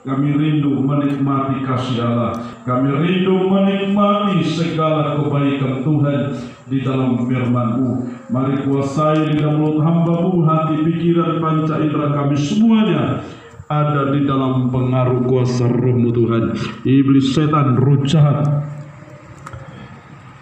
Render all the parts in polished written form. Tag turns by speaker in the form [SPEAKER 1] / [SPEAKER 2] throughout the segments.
[SPEAKER 1] Kami rindu menikmati kasih Allah. Kami rindu menikmati segala kebaikan Tuhan di dalam firman-Mu. Mari kuasai di dalam mulut hamba-Mu, hati, pikiran, panca indera kami semuanya ada di dalam pengaruh kuasa Roh-Mu Tuhan. Iblis, setan, roh jahat,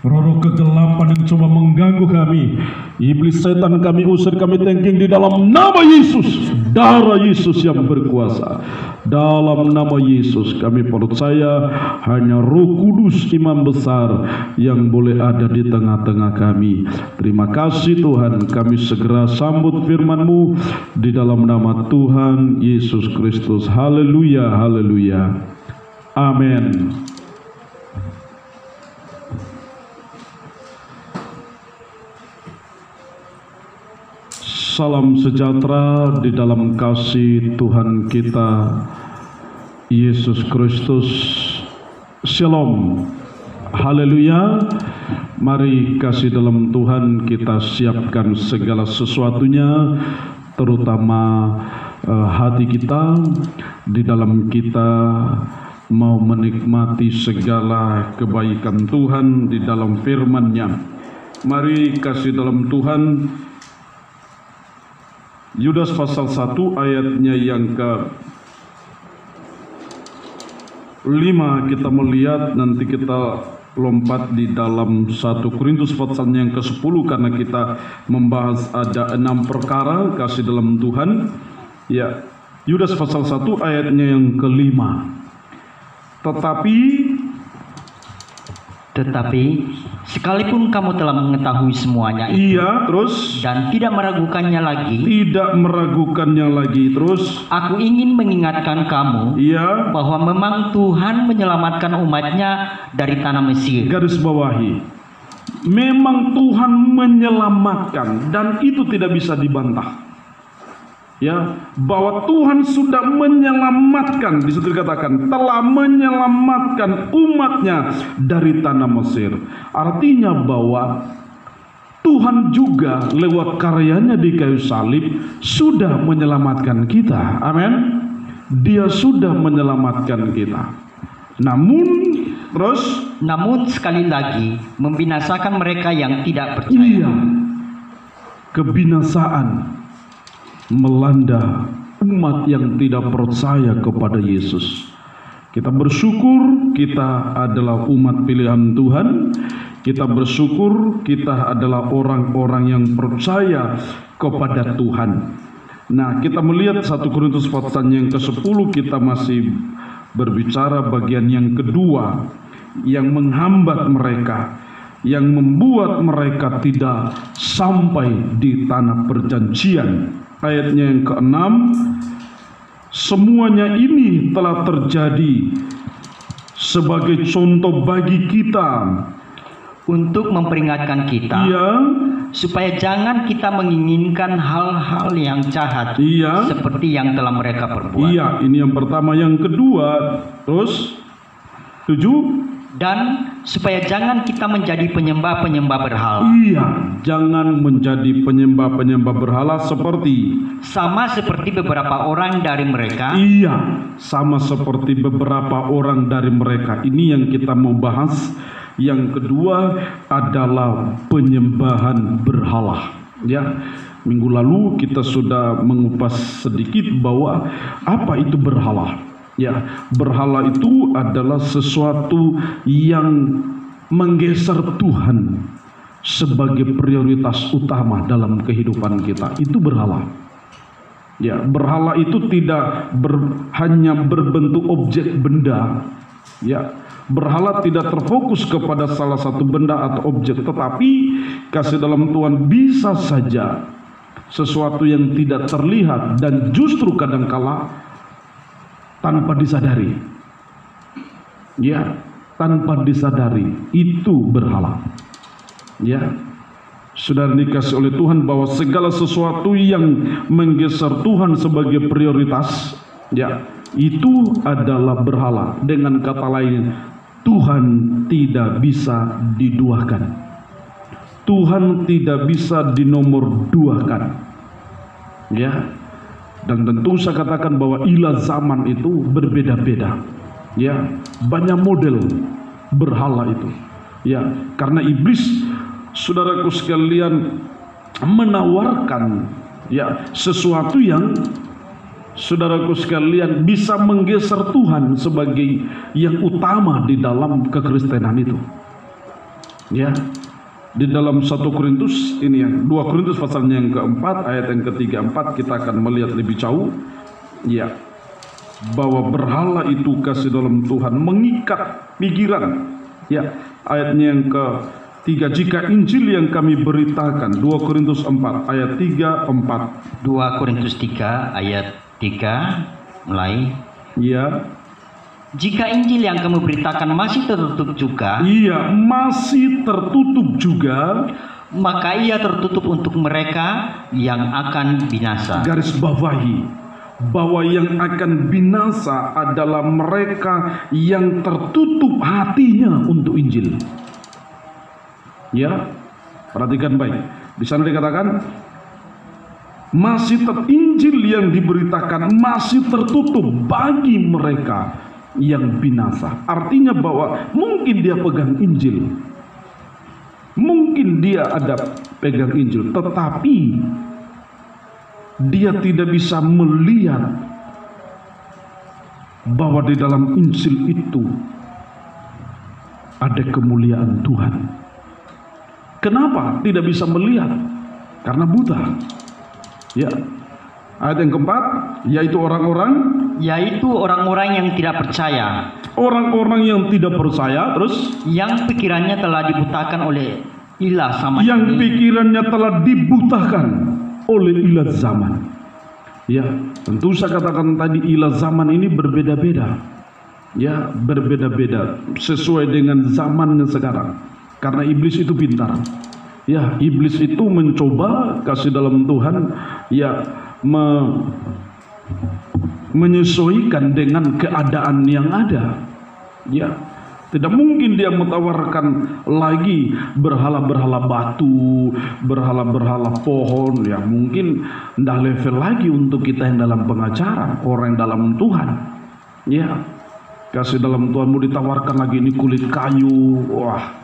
[SPEAKER 1] roh kegelapan yang coba mengganggu kami, iblis, setan, kami usir, kami tengking di dalam nama Yesus. Darah Yesus yang berkuasa. Dalam nama Yesus kami percaya hanya Roh Kudus, Imam besar, yang boleh ada di tengah-tengah kami. Terima kasih Tuhan, kami segera sambut firman-Mu di dalam nama Tuhan Yesus Kristus. Haleluya, haleluya, amin. Salam sejahtera di dalam kasih Tuhan kita Yesus Kristus. Shalom, haleluya. Mari kasih dalam Tuhan kita siapkan segala sesuatunya, terutama hati kita, di dalam kita mau menikmati segala kebaikan Tuhan di dalam firman-Nya. Mari kasih dalam Tuhan. Yudas pasal 1 ayatnya yang ke-5 kita melihat, nanti kita lompat di dalam 1 Korintus pasal yang ke-10 karena kita membahas ada 6 perkara kasih dalam Tuhan. Ya, Yudas pasal 1 ayatnya yang ke-5.
[SPEAKER 2] Tetapi sekalipun kamu telah mengetahui semuanya itu,
[SPEAKER 1] terus,
[SPEAKER 2] dan tidak meragukannya lagi,
[SPEAKER 1] terus,
[SPEAKER 2] aku ingin mengingatkan kamu bahwa memang Tuhan menyelamatkan umatnya dari tanah Mesir.
[SPEAKER 1] Garis bawahi, memang Tuhan menyelamatkan, dan itu tidak bisa dibantah. Bahwa Tuhan sudah menyelamatkan, di situ dikatakan telah menyelamatkan umatnya dari tanah Mesir. Artinya bahwa Tuhan juga lewat karyanya di kayu salib sudah menyelamatkan kita. Amin. Dia sudah menyelamatkan kita. Namun
[SPEAKER 2] sekali lagi membinasakan mereka yang tidak percaya.
[SPEAKER 1] Kebinasaan melanda umat yang tidak percaya kepada Yesus. Kita bersyukur kita adalah umat pilihan Tuhan. Kita bersyukur kita adalah orang-orang yang percaya kepada Tuhan. Nah, kita melihat 1 Korintus pasal yang ke-10, kita masih berbicara bagian yang kedua yang menghambat mereka, yang membuat mereka tidak sampai di tanah perjanjian. Ayatnya yang ke-6, semuanya ini telah terjadi sebagai contoh bagi kita,
[SPEAKER 2] untuk memperingatkan kita supaya jangan kita menginginkan hal-hal yang jahat seperti yang telah mereka perbuat.
[SPEAKER 1] Ini yang pertama. Yang kedua, terus 7,
[SPEAKER 2] dan supaya jangan kita menjadi penyembah-penyembah berhala.
[SPEAKER 1] Jangan menjadi penyembah-penyembah berhala
[SPEAKER 2] sama seperti beberapa orang dari mereka.
[SPEAKER 1] Sama seperti beberapa orang dari mereka. Ini yang kita mau bahas. Yang kedua adalah penyembahan berhala. Minggu lalu kita sudah mengupas sedikit bahwa apa itu berhala. Berhala itu adalah sesuatu yang menggeser Tuhan sebagai prioritas utama dalam kehidupan kita. Itu berhala. Berhala itu tidak hanya berbentuk objek benda. Berhala tidak terfokus kepada salah satu benda atau objek, tetapi kasih dalam Tuhan bisa saja sesuatu yang tidak terlihat dan justru kadangkala tanpa disadari. Tanpa disadari itu berhala. Sudah dikasih oleh Tuhan bahwa segala sesuatu yang menggeser Tuhan sebagai prioritas, itu adalah berhala. Dengan kata lain, Tuhan tidak bisa diduakan. Tuhan tidak bisa dinomor duakan. Dan tentu saya katakan bahwa ilah zaman itu berbeda-beda. Ya, banyak model berhala itu. Ya, karena iblis, saudaraku sekalian, menawarkan ya sesuatu yang, saudaraku sekalian, bisa menggeser Tuhan sebagai yang utama di dalam kekristenan itu. Ya, di dalam 1 Korintus ini, yang 2 Korintus pasalnya yang keempat ayat yang ke-3-4, kita akan melihat lebih jauh ya, bahwa berhala itu kasih dalam Tuhan mengikat pikiran. Ya, ayatnya yang ke-3, jika Injil yang kami beritakan, 2 Korintus 4 ayat 3-4.
[SPEAKER 2] 2 Korintus 3 ayat 3 mulai.
[SPEAKER 1] Ya.
[SPEAKER 2] Jika Injil yang kami beritakan masih tertutup juga,
[SPEAKER 1] iya, masih tertutup juga,
[SPEAKER 2] maka ia tertutup untuk mereka yang akan binasa.
[SPEAKER 1] Garis bawahi bahwa yang akan binasa adalah mereka yang tertutup hatinya untuk Injil. Ya, perhatikan baik. Di sana dikatakan Injil yang diberitakan masih tertutup bagi mereka yang binasa. Artinya bahwa mungkin dia pegang Injil, mungkin dia ada pegang Injil, tetapi dia tidak bisa melihat bahwa di dalam Injil itu ada kemuliaan Tuhan. Kenapa tidak bisa melihat? Karena buta. Ya. Ayat yang keempat, yaitu orang-orang yang tidak percaya. Orang-orang yang tidak percaya, terus
[SPEAKER 2] yang pikirannya telah dibutakan oleh ilah zaman.
[SPEAKER 1] Yang pikirannya telah dibutakan oleh ilah zaman. Ya, tentu saya katakan tadi ilah zaman ini berbeda-beda. Ya, berbeda-beda sesuai dengan zamannya sekarang. Karena iblis itu pintar. Ya, iblis itu mencoba kasih dalam Tuhan ya menyesuaikan dengan keadaan yang ada. Ya, tidak mungkin dia mentawarkan lagi berhala-berhala batu, berhala-berhala pohon. Ya, mungkin ndak level lagi untuk kita yang dalam pengajaran, orang yang dalam Tuhan. Ya, kasih dalam Tuhan mau ditawarkan lagi ini kulit kayu. Wah,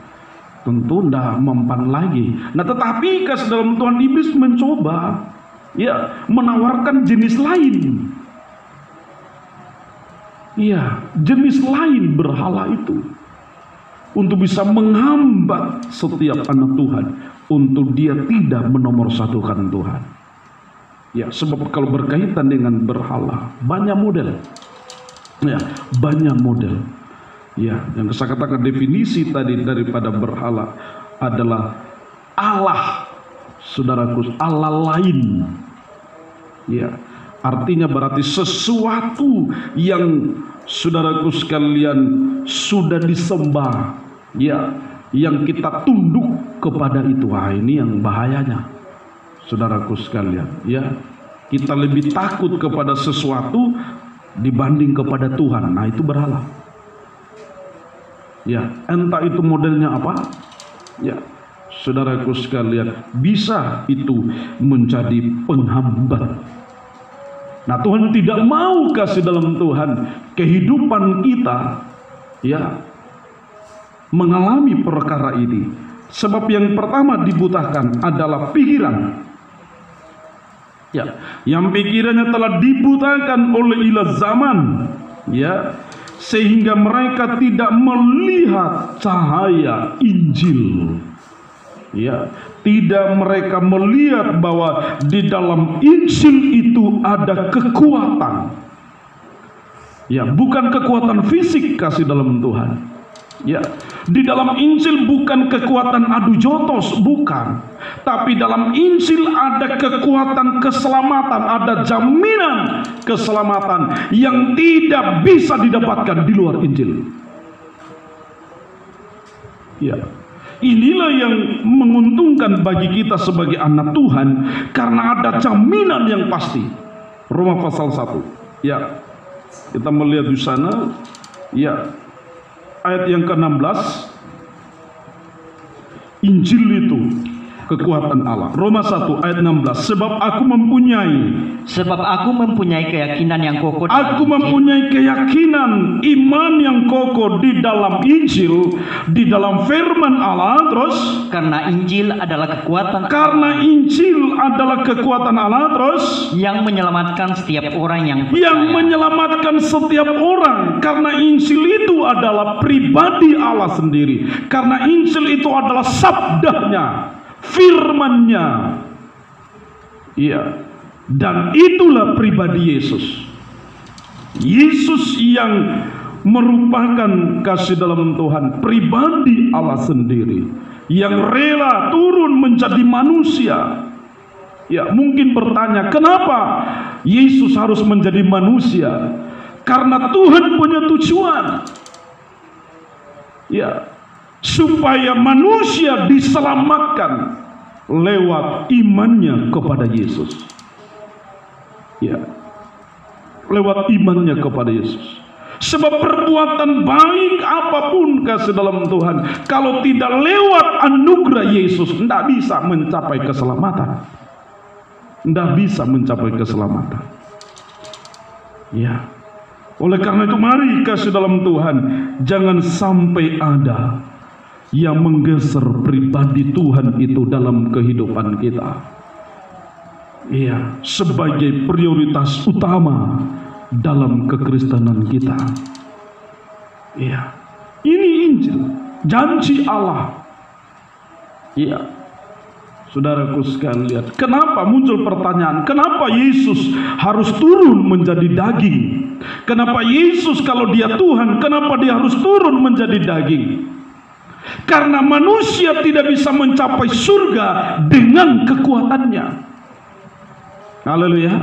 [SPEAKER 1] tentu ndak mempan lagi. Nah, tetapi kasih dalam Tuhan, iblis mencoba ya menawarkan jenis lain. Ya, jenis lain berhala itu untuk bisa menghambat setiap anak Tuhan untuk dia tidak menomorsatukan Tuhan. Ya, sebab kalau berkaitan dengan berhala banyak model. Ya, banyak model. Ya, yang saya katakan definisi tadi daripada berhala adalah Allah, saudaraku, Allah lain. Ya, artinya berarti sesuatu yang saudaraku sekalian sudah disembah, ya, yang kita tunduk kepada itu. Wah, ini yang bahayanya, saudaraku sekalian. Ya, kita lebih takut kepada sesuatu dibanding kepada Tuhan. Nah, itu berhala. Ya, entah itu modelnya apa. Ya, saudaraku sekalian, bisa itu menjadi penghambat. Nah, Tuhan tidak mau kasih dalam Tuhan kehidupan kita ya mengalami perkara ini. Sebab yang pertama dibutakan adalah pikiran. Ya, yang pikirannya telah dibutakan oleh ilah zaman, ya, sehingga mereka tidak melihat cahaya Injil. Ya, tidak mereka melihat bahwa di dalam Injil itu ada kekuatan. Ya, bukan kekuatan fisik kasih dalam Tuhan. Ya, di dalam Injil bukan kekuatan adu jotos, bukan. Tapi dalam Injil ada kekuatan keselamatan, ada jaminan keselamatan yang tidak bisa didapatkan di luar Injil. Ya. Inilah yang menguntungkan bagi kita sebagai anak Tuhan, karena ada jaminan yang pasti. Roma pasal 1. Ya, kita melihat di sana. Ya, ayat yang ke-16. Injil itu kekuatan Allah. Roma 1 ayat 16. Sebab aku mempunyai keyakinan yang kokoh. Aku mempunyai keyakinan, iman yang kokoh di dalam Injil, di dalam firman Allah. Terus
[SPEAKER 2] karena Injil adalah kekuatan
[SPEAKER 1] Allah. Terus
[SPEAKER 2] yang menyelamatkan setiap orang yang percaya.
[SPEAKER 1] Yang menyelamatkan setiap orang. Karena Injil itu adalah pribadi Allah sendiri. Karena Injil itu adalah sabdanya, firman-Nya. Iya. Dan itulah pribadi Yesus. Yesus yang merupakan kasih dalam Tuhan, pribadi Allah sendiri, yang rela turun menjadi manusia. Ya, mungkin bertanya, kenapa Yesus harus menjadi manusia? Karena Tuhan punya tujuan. Ya, supaya manusia diselamatkan lewat imannya kepada Yesus. Ya, lewat imannya kepada Yesus. Sebab perbuatan baik apapun kasih dalam Tuhan, kalau tidak lewat anugerah Yesus, tidak bisa mencapai keselamatan. Tidak bisa mencapai keselamatan. Ya. Oleh karena itu mari kasih dalam Tuhan, jangan sampai ada yang menggeser pribadi Tuhan itu dalam kehidupan kita. Iya, sebagai prioritas utama dalam kekristenan kita. Iya, ini Injil, janji Allah. Iya, saudaraku sekalian, lihat, kenapa muncul pertanyaan, kenapa Yesus harus turun menjadi daging? Kenapa Yesus kalau dia Tuhan, kenapa dia harus turun menjadi daging? Karena manusia tidak bisa mencapai surga dengan kekuatannya. Haleluya.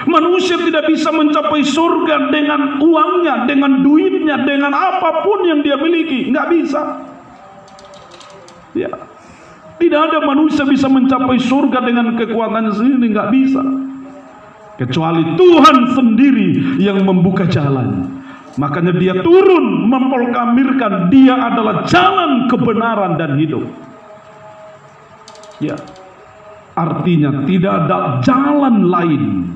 [SPEAKER 1] Manusia tidak bisa mencapai surga dengan uangnya, dengan duitnya, dengan apapun yang dia miliki. Nggak bisa. Ya. Tidak ada manusia bisa mencapai surga dengan kekuatannya sendiri. Nggak bisa. Kecuali Tuhan sendiri yang membuka jalan. Makanya dia turun memproklamirkan dia adalah jalan kebenaran dan hidup. Ya. Artinya tidak ada jalan lain.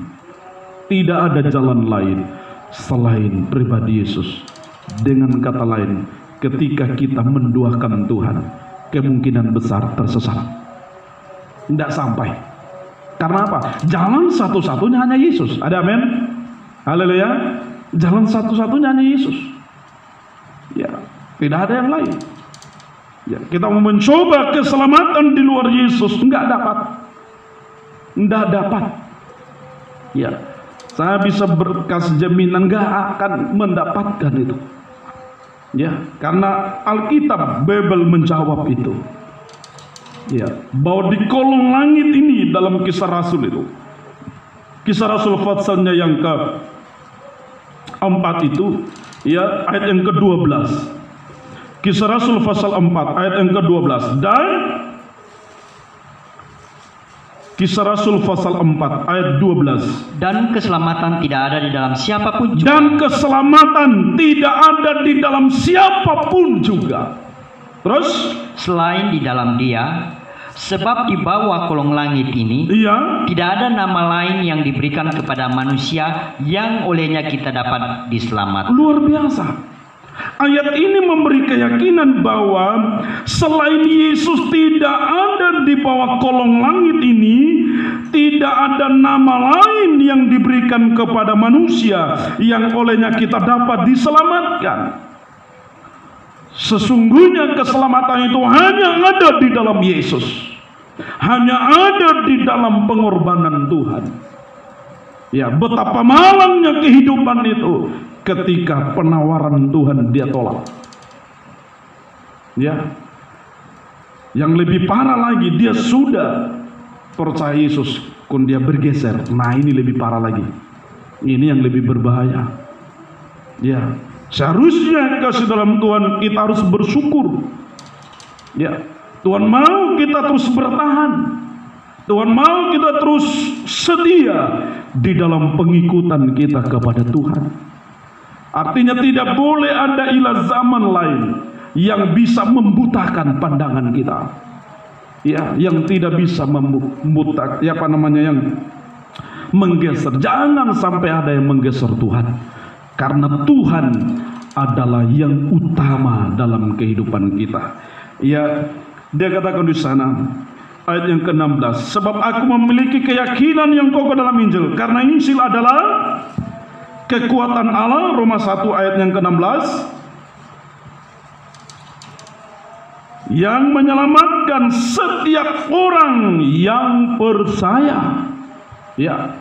[SPEAKER 1] Tidak ada jalan lain selain pribadi Yesus. Dengan kata lain, ketika kita menduakan Tuhan, kemungkinan besar tersesat. Tidak sampai. Karena apa? Jalan satu-satunya hanya Yesus. Ada amin? Haleluya. Jalan satu-satunya hanya Yesus. Ya, tidak ada yang lain. Ya, kita mau mencoba keselamatan di luar Yesus, enggak dapat. Enggak dapat. Ya. Saya bisa berkasih jaminan gak akan mendapatkan itu. Ya, karena Alkitab Bible menjawab itu. Ya, bahwa di kolong langit ini dalam Kisah Rasul itu. Kisah Rasul pasalnya yang ke-4 itu, ya, ayat yang ke-12. Kisah Rasul pasal 4 ayat yang ke-12 dan Kisah Rasul pasal 4 ayat 12.
[SPEAKER 2] Dan keselamatan tidak ada di dalam siapapun juga.
[SPEAKER 1] Dan keselamatan tidak ada di dalam siapapun juga. Terus?
[SPEAKER 2] Selain di dalam Dia, sebab di bawah kolong langit ini,
[SPEAKER 1] iya,
[SPEAKER 2] tidak ada nama lain yang diberikan kepada manusia yang olehnya kita dapat diselamatkan.
[SPEAKER 1] Luar biasa. Ayat ini memberi keyakinan bahwa selain Yesus tidak ada di bawah kolong langit ini, tidak ada nama lain yang diberikan kepada manusia yang olehnya kita dapat diselamatkan. Sesungguhnya keselamatan itu hanya ada di dalam Yesus, hanya ada di dalam pengorbanan Tuhan. Ya, betapa malangnya kehidupan itu ketika penawaran Tuhan dia tolak. Ya. Yang lebih parah lagi, dia sudah percaya Yesus, kun dia bergeser. Nah, ini lebih parah lagi. Ini yang lebih berbahaya. Ya. Seharusnya kasih dalam Tuhan kita harus bersyukur. Ya. Tuhan mau kita terus bertahan. Tuhan mau kita terus setia di dalam pengikutan kita kepada Tuhan. Artinya tidak boleh ada ilah zaman lain yang bisa membutakan pandangan kita. ya, yang tidak bisa memutak, ya apa namanya, yang menggeser. Jangan sampai ada yang menggeser Tuhan, karena Tuhan adalah yang utama dalam kehidupan kita. Ya, dia katakan di sana ayat yang ke-16, sebab aku memiliki keyakinan yang kokoh dalam Injil, karena Injil adalah kekuatan Allah. Roma 1 ayat yang ke-16, yang menyelamatkan setiap orang yang percaya. Ya,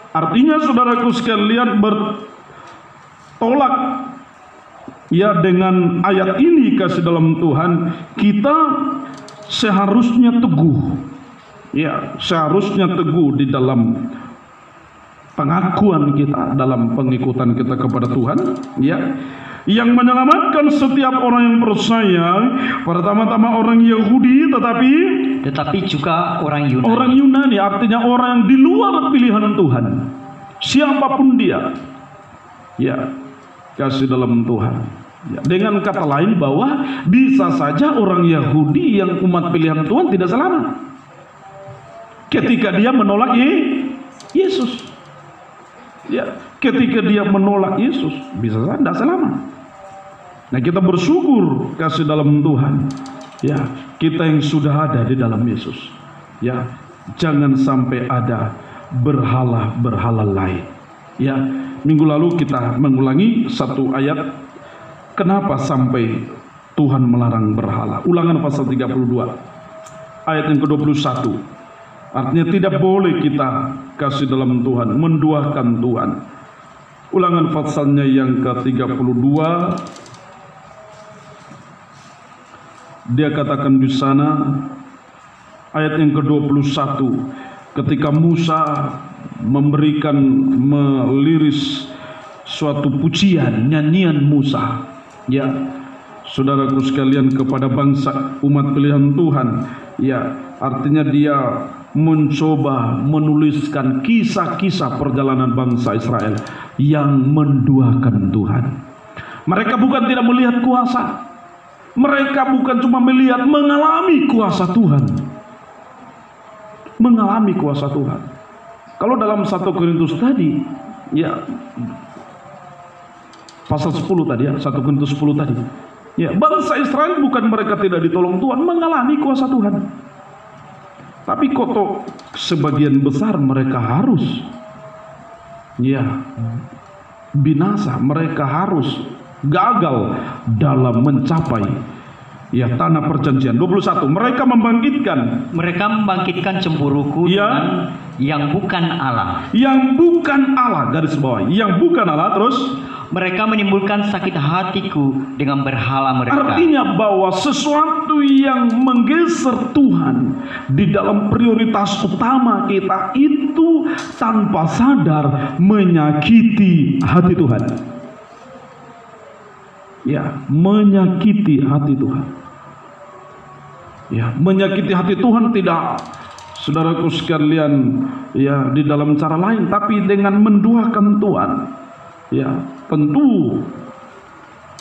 [SPEAKER 1] artinya saudaraku sekalian, bertolak ya dengan ayat ini kasih dalam Tuhan, kita seharusnya teguh. Ya, seharusnya teguh di dalam pengakuan kita, dalam pengikutan kita kepada Tuhan, ya, yang menyelamatkan setiap orang yang percaya, pertama-tama orang Yahudi, tetapi juga orang Yunani. Orang Yunani artinya orang yang di luar pilihan Tuhan, siapapun dia, ya, kasih dalam Tuhan. Ya, dengan kata lain bahwa bisa saja orang Yahudi yang umat pilihan Tuhan tidak selamat ketika dia menolak Yesus. Ya, ketika dia menolak Yesus, bisa saja tidak selamat. Nah, kita bersyukur kasih dalam Tuhan, ya, kita yang sudah ada di dalam Yesus. Ya, jangan sampai ada berhala-berhala lain. Ya, minggu lalu kita mengulangi satu ayat, kenapa sampai Tuhan melarang berhala. Ulangan pasal 32 ayat yang ke-21. Artinya tidak boleh kita kasih dalam Tuhan menduakan Tuhan. Ulangan pasalnya yang ke-32, dia katakan di sana ayat yang ke-21, ketika Musa meliris suatu pujian, nyanyian Musa, ya, saudaraku sekalian, kepada bangsa umat pilihan Tuhan, ya, artinya dia mencoba menuliskan kisah-kisah perjalanan bangsa Israel yang menduakan Tuhan. Mereka bukan tidak melihat kuasa, mereka bukan cuma melihat, mengalami kuasa Tuhan, mengalami kuasa Tuhan. Kalau dalam 1 Korintus tadi, ya, pasal 10 tadi, ya, 1 Korintus 10 tadi, ya, bangsa Israel bukan mereka tidak ditolong Tuhan, mengalami kuasa Tuhan. Tapi kok sebagian besar mereka harus, ya, binasa, mereka harus gagal dalam mencapai, ya, tanah perjanjian. 21, mereka membangkitkan cemburuku, ya, yang bukan Allah. Yang bukan Allah, garis bawah, yang bukan Allah. Terus mereka menimbulkan sakit hatiku dengan berhala mereka. Artinya bahwa sesuatu yang menggeser Tuhan di dalam prioritas utama kita itu tanpa sadar menyakiti hati Tuhan. Ya, menyakiti hati Tuhan. Ya, menyakiti hati Tuhan tidak, saudaraku sekalian, ya, di dalam cara lain, tapi dengan menduakan Tuhan. Ya, tentu,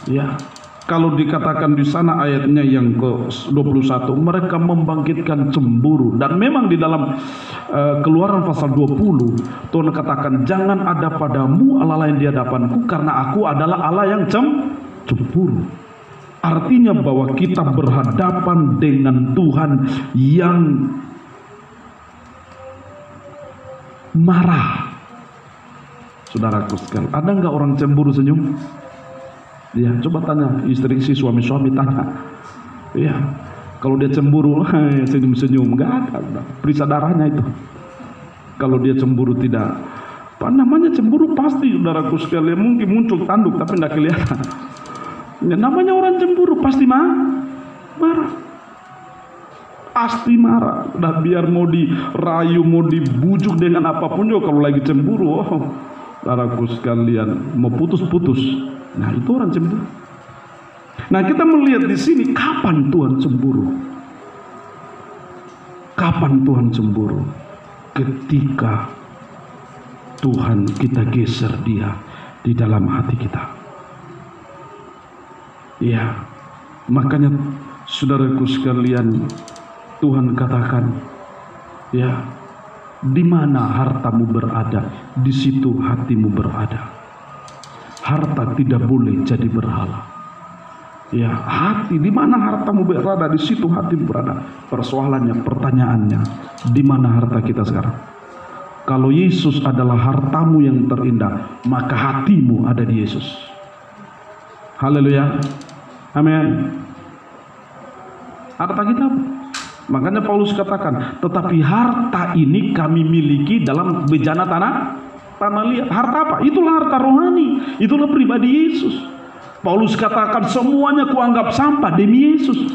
[SPEAKER 1] ya, kalau dikatakan di sana ayatnya yang ke-21, mereka membangkitkan cemburu. Dan memang di dalam Keluaran pasal 20, Tuhan katakan, jangan ada padamu Allah lain di hadapanku, karena aku adalah Allah yang cemburu. Artinya bahwa kita berhadapan dengan Tuhan yang marah. Saudaraku sekalian, ada nggak orang cemburu senyum? Ya, coba tanya istri, suami tanya. Ya, kalau dia cemburu, senyum-senyum, nggak ada. Periksa darahnya itu. Kalau dia cemburu tidak, apa namanya, cemburu pasti, saudaraku sekalian, mungkin muncul tanduk tapi nggak kelihatan. Ya, namanya orang cemburu pasti marah. Pasti marah. Nah, biar mau dirayu, mau dibujuk dengan apapun juga, kalau lagi cemburu, saudaraku sekalian, mau putus-putus. Nah, itu orang cemburu. Nah, kita melihat di sini kapan Tuhan cemburu. Kapan Tuhan cemburu? Ketika Tuhan kita geser Dia di dalam hati kita. Ya, makanya saudaraku sekalian, Tuhan katakan, ya, di mana hartamu berada, di situ hatimu berada. Harta tidak boleh jadi berhala. Ya, hati, di mana hartamu berada, di situ hatimu berada. Persoalannya, pertanyaannya, di mana harta kita sekarang? Kalau Yesus adalah hartamu yang terindah, maka hatimu ada di Yesus. Haleluya. Amin. Harta kita, makanya Paulus katakan, tetapi harta ini kami miliki dalam bejana tanah liat. Harta apa? Itulah harta rohani, itulah pribadi Yesus. Paulus katakan semuanya kuanggap sampah demi Yesus.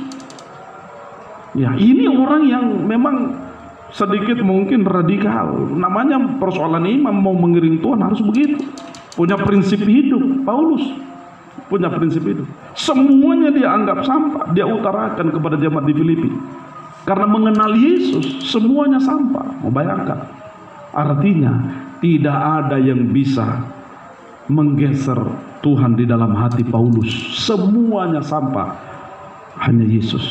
[SPEAKER 1] Ya, ini orang yang memang sedikit mungkin radikal. Namanya persoalan imam, mau mengiring Tuhan harus begitu. Punya prinsip hidup. Paulus punya prinsip hidup. Semuanya dia anggap sampah. Dia utarakan kepada jemaat di Filipi. Karena mengenal Yesus, semuanya sampah. Mau bayangkan. Artinya tidak ada yang bisa menggeser Tuhan di dalam hati Paulus. Semuanya sampah. Hanya Yesus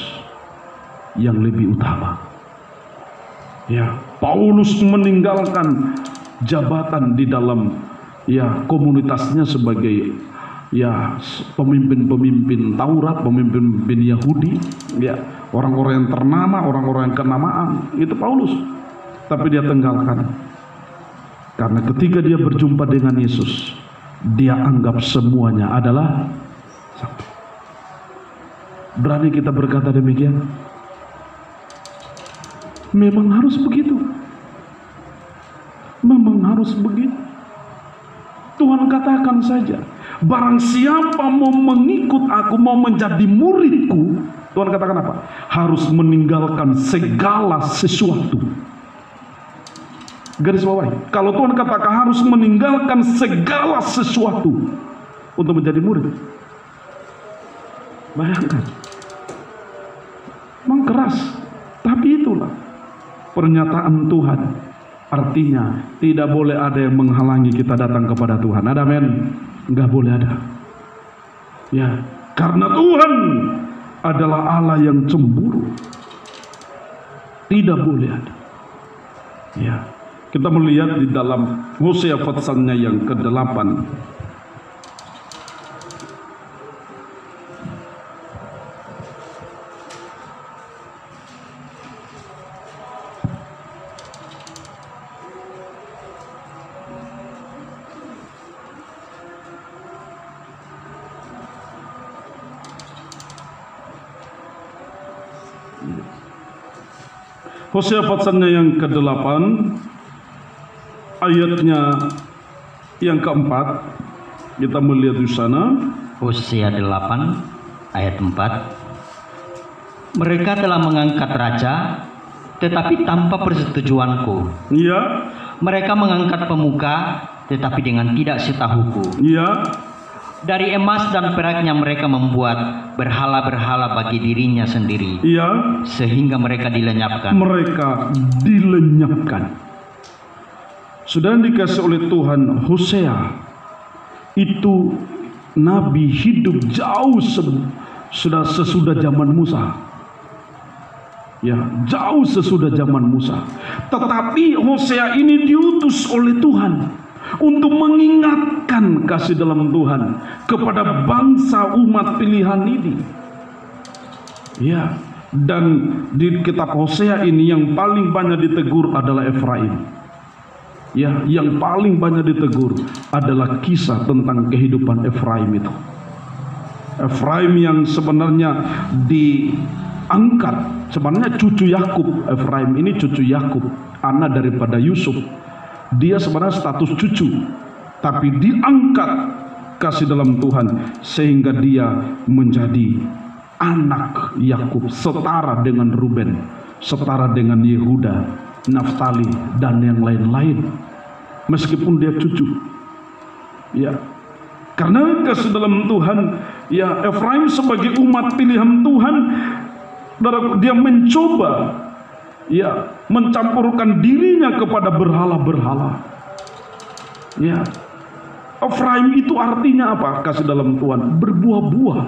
[SPEAKER 1] yang lebih utama. Ya, Paulus meninggalkan jabatan di dalam komunitasnya sebagai pemimpin Taurat, pemimpin Yahudi, orang-orang yang ternama, orang-orang yang kenamaan, itu Paulus. Tapi dia tinggalkan. Karena ketika dia berjumpa dengan Yesus, dia anggap semuanya adalah sampah. Berani kita berkata demikian? Memang harus begitu. Memang harus begitu. Tuhan katakan saja, barang siapa mau mengikut aku, mau menjadi muridku, Tuhan katakan apa? Harus meninggalkan segala sesuatu. Garis bawahi, kalau Tuhan katakan harus meninggalkan segala sesuatu untuk menjadi murid, bayangkan. Memang keras, tapi itulah pernyataan Tuhan. Artinya tidak boleh ada yang menghalangi kita datang kepada Tuhan. Ada men? Enggak boleh ada. Ya, karena Tuhan adalah Allah yang cemburu. Tidak boleh ada. Ya, kita melihat di dalam Hosea pasalnya yang ke-8. Hosea pasalnya yang ke-8, ayatnya yang ke-4, kita melihat di sana.
[SPEAKER 2] Hosea 8 ayat 4. Mereka telah mengangkat raja, tetapi tanpa persetujuanku.
[SPEAKER 1] Iya.
[SPEAKER 2] Mereka mengangkat pemuka, tetapi dengan tidak setahuku.
[SPEAKER 1] Iya.
[SPEAKER 2] Dari emas dan peraknya mereka membuat berhala-berhala bagi dirinya sendiri.
[SPEAKER 1] Iya.
[SPEAKER 2] Sehingga mereka dilenyapkan.
[SPEAKER 1] Mereka dilenyapkan. Sudah dikasih oleh Tuhan, Hosea itu nabi hidup jauh sesudah zaman Musa. Ya, jauh sesudah zaman Musa. Tetapi Hosea ini diutus oleh Tuhan untuk mengingatkan kasih dalam Tuhan kepada bangsa umat pilihan ini. Ya, dan di kitab Hosea ini yang paling banyak ditegur adalah Efraim. Ya, yang paling banyak ditegur adalah kisah tentang kehidupan Efraim itu. Efraim yang sebenarnya diangkat, sebenarnya cucu Yakub. Efraim ini cucu Yakub, anak daripada Yusuf. Dia sebenarnya status cucu, tapi diangkat kasih dalam Tuhan sehingga dia menjadi anak Yakub, setara dengan Ruben, setara dengan Yehuda, Naftali, dan yang lain-lain. Meskipun dia cucu, ya, karena kasih dalam Tuhan, ya, Efraim sebagai umat pilihan Tuhan, dia mencoba, ya, mencampurkan dirinya kepada berhala-berhala. Ya, Efraim itu artinya apa? Kasih dalam Tuhan, berbuah-buah.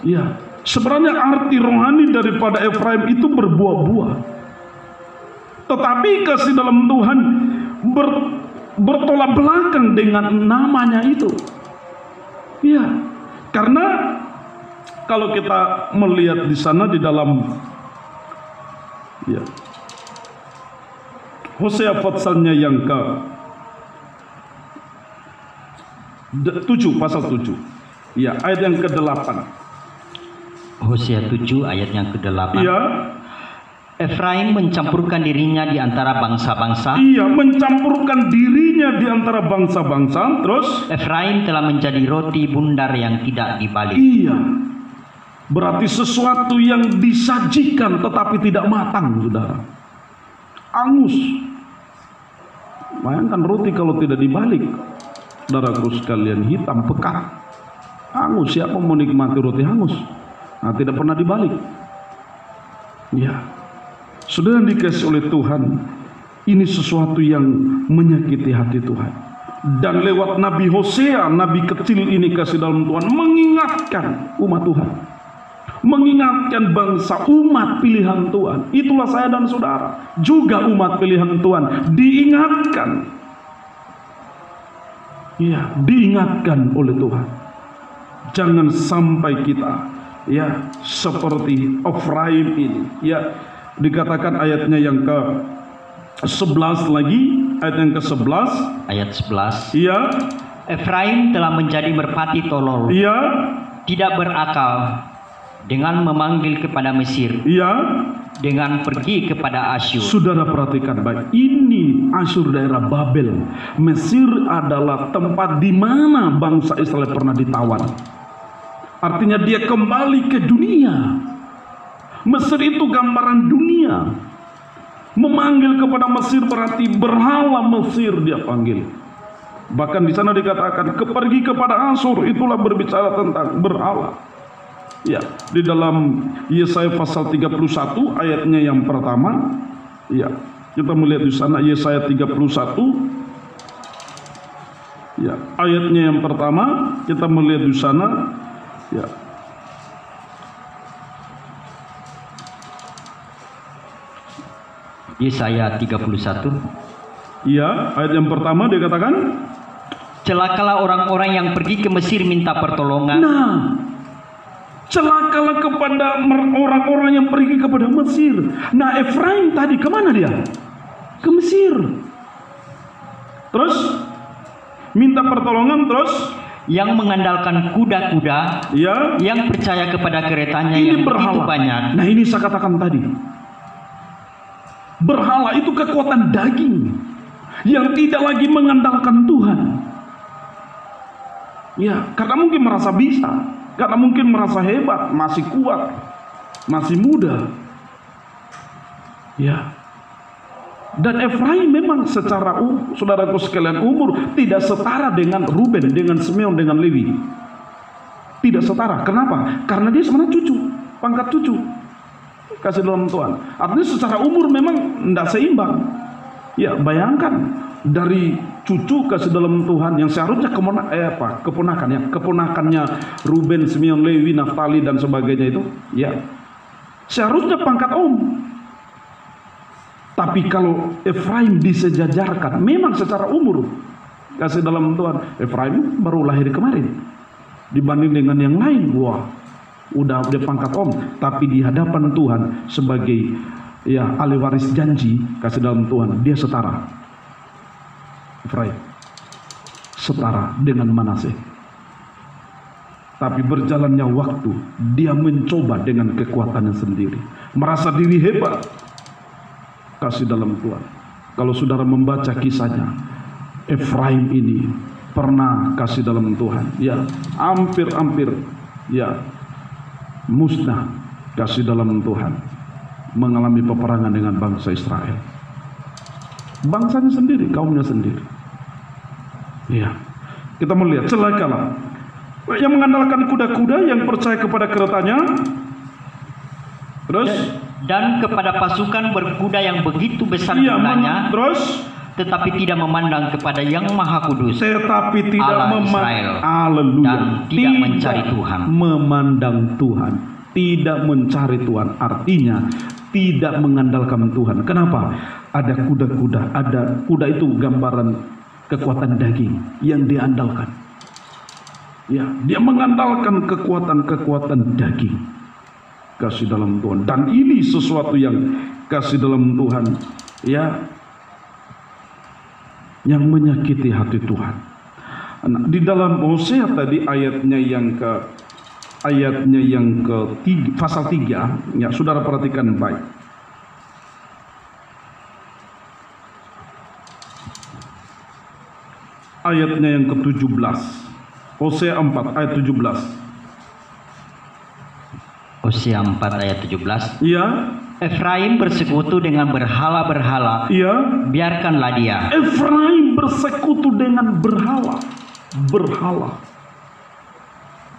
[SPEAKER 1] Ya, Sebenarnya arti rohani daripada Efraim itu berbuah-buah. Tetapi kasih dalam Tuhan bertolak belakang dengan namanya itu. Ya, karena kalau kita melihat di sana di dalam ya, Hosea pasalnya yang ke 7, pasal 7. Ya, ayat yang ke-8.
[SPEAKER 2] Hosea 7 ayat yang ke-8.
[SPEAKER 1] Iya.
[SPEAKER 2] Efraim mencampurkan dirinya di antara bangsa-bangsa.
[SPEAKER 1] Iya, mencampurkan dirinya di antara bangsa-bangsa. Terus
[SPEAKER 2] Efraim telah menjadi roti bundar yang tidak dibalik.
[SPEAKER 1] Iya. Berarti sesuatu yang disajikan tetapi tidak matang, Saudara. Angus. Bayangkan roti kalau tidak dibalik. Saudaraku sekalian, hitam pekat. Angus, siapa mau menikmati roti hangus? Nah, tidak pernah dibalik. Ya. Saudara dikasih oleh Tuhan, ini sesuatu yang menyakiti hati Tuhan. Dan lewat Nabi Hosea, nabi kecil ini kasih dalam Tuhan, mengingatkan umat Tuhan, mengingatkan bangsa, umat pilihan Tuhan. Itulah saya dan saudara, juga umat pilihan Tuhan, diingatkan. Ya, diingatkan oleh Tuhan. Jangan sampai kita ya seperti Efraim ini. Ya, dikatakan ayatnya yang ke-11 lagi, ayat yang ke-11.
[SPEAKER 2] Ayat 11.
[SPEAKER 1] Iya.
[SPEAKER 2] Efraim telah menjadi merpati tolol.
[SPEAKER 1] Iya.
[SPEAKER 2] Tidak berakal dengan memanggil kepada Mesir.
[SPEAKER 1] Iya.
[SPEAKER 2] Dengan pergi kepada Asyur.
[SPEAKER 1] Saudara perhatikan baik. Ini Asyur daerah Babel. Mesir adalah tempat di mana bangsa Israel pernah ditawan. Artinya dia kembali ke dunia. Mesir itu gambaran dunia. Memanggil kepada Mesir berarti berhala Mesir dia panggil. Bahkan di sana dikatakan pergi kepada Asyur, itulah berbicara tentang berhala. Ya, di dalam Yesaya pasal 31 ayatnya yang pertama, ya, kita melihat di sana Yesaya 31 ya, ayatnya yang pertama, kita melihat di sana ya.
[SPEAKER 2] Yesaya 31.
[SPEAKER 1] Iya, ayat yang pertama dikatakan,
[SPEAKER 2] celakalah orang-orang yang pergi ke Mesir minta pertolongan.
[SPEAKER 1] Nah, celakalah kepada orang-orang yang pergi kepada Mesir. Nah, Efraim tadi kemana dia? Ke Mesir. Terus minta pertolongan, terus
[SPEAKER 2] yang mengandalkan kuda-kuda,
[SPEAKER 1] ya,
[SPEAKER 2] yang percaya kepada keretanya
[SPEAKER 1] ini
[SPEAKER 2] yang
[SPEAKER 1] berhala.
[SPEAKER 2] begitu banyak.
[SPEAKER 1] Nah, ini saya katakan tadi. Berhala itu kekuatan daging yang tidak lagi mengandalkan Tuhan. Ya, karena mungkin merasa bisa, karena mungkin merasa hebat, masih kuat, masih muda. Ya. Dan Efraim memang secara saudaraku sekalian umur tidak setara dengan Ruben, dengan Simeon, dengan Lewi. Tidak setara. Kenapa? Karena dia sebenarnya cucu, pangkat cucu. Kasih dalam Tuhan. Artinya secara umur memang tidak seimbang. Ya, bayangkan dari cucu kasih dalam Tuhan yang seharusnya keponakannya Ruben, Simeon, Lewi, Naftali dan sebagainya itu, ya, seharusnya pangkat om. Tapi kalau Efraim disejajarkan, memang secara umur kasih dalam Tuhan, Efraim baru lahir kemarin dibanding dengan yang lain. Wah, udah pangkat om, tapi di hadapan Tuhan sebagai ya ahli waris janji kasih dalam Tuhan, dia setara. Efraim setara dengan Manasye. Tapi berjalannya waktu, dia mencoba dengan kekuatannya sendiri, merasa diri hebat kasih dalam Tuhan. Kalau saudara membaca kisahnya, Efraim ini pernah kasih dalam Tuhan, ya, hampir ya musnah kasih dalam Tuhan, mengalami peperangan dengan bangsa Israel, bangsanya sendiri, kaumnya sendiri. Ya, kita melihat celakalah yang mengandalkan kuda-kuda, yang percaya kepada keretanya, terus
[SPEAKER 2] dan kepada pasukan berkuda yang begitu besar jumlahnya,
[SPEAKER 1] terus
[SPEAKER 2] tetapi tidak memandang kepada Yang Maha Kudus,
[SPEAKER 1] tetapi tidak
[SPEAKER 2] Allah Israel,
[SPEAKER 1] Haleluya,
[SPEAKER 2] dan tidak mencari Tuhan.
[SPEAKER 1] Memandang Tuhan. tidak mencari Tuhan, artinya tidak mengandalkan Tuhan. Kenapa? Ada kuda-kuda, ada kuda itu gambaran kekuatan daging yang diandalkan. Ya, dia mengandalkan kekuatan daging. Kasih dalam Tuhan, dan ini sesuatu yang kasih dalam Tuhan, ya, yang menyakiti hati Tuhan. Nah, di dalam Hosea tadi ayatnya yang ke pasal 3, ya, saudara perhatikan baik. Ayatnya yang ke-17. Hosea 4 ayat 17.
[SPEAKER 2] Hosea 4 ayat 17.
[SPEAKER 1] Iya.
[SPEAKER 2] Efraim bersekutu dengan berhala-berhala.
[SPEAKER 1] Iya.
[SPEAKER 2] Biarkanlah dia.
[SPEAKER 1] Efraim bersekutu dengan berhala.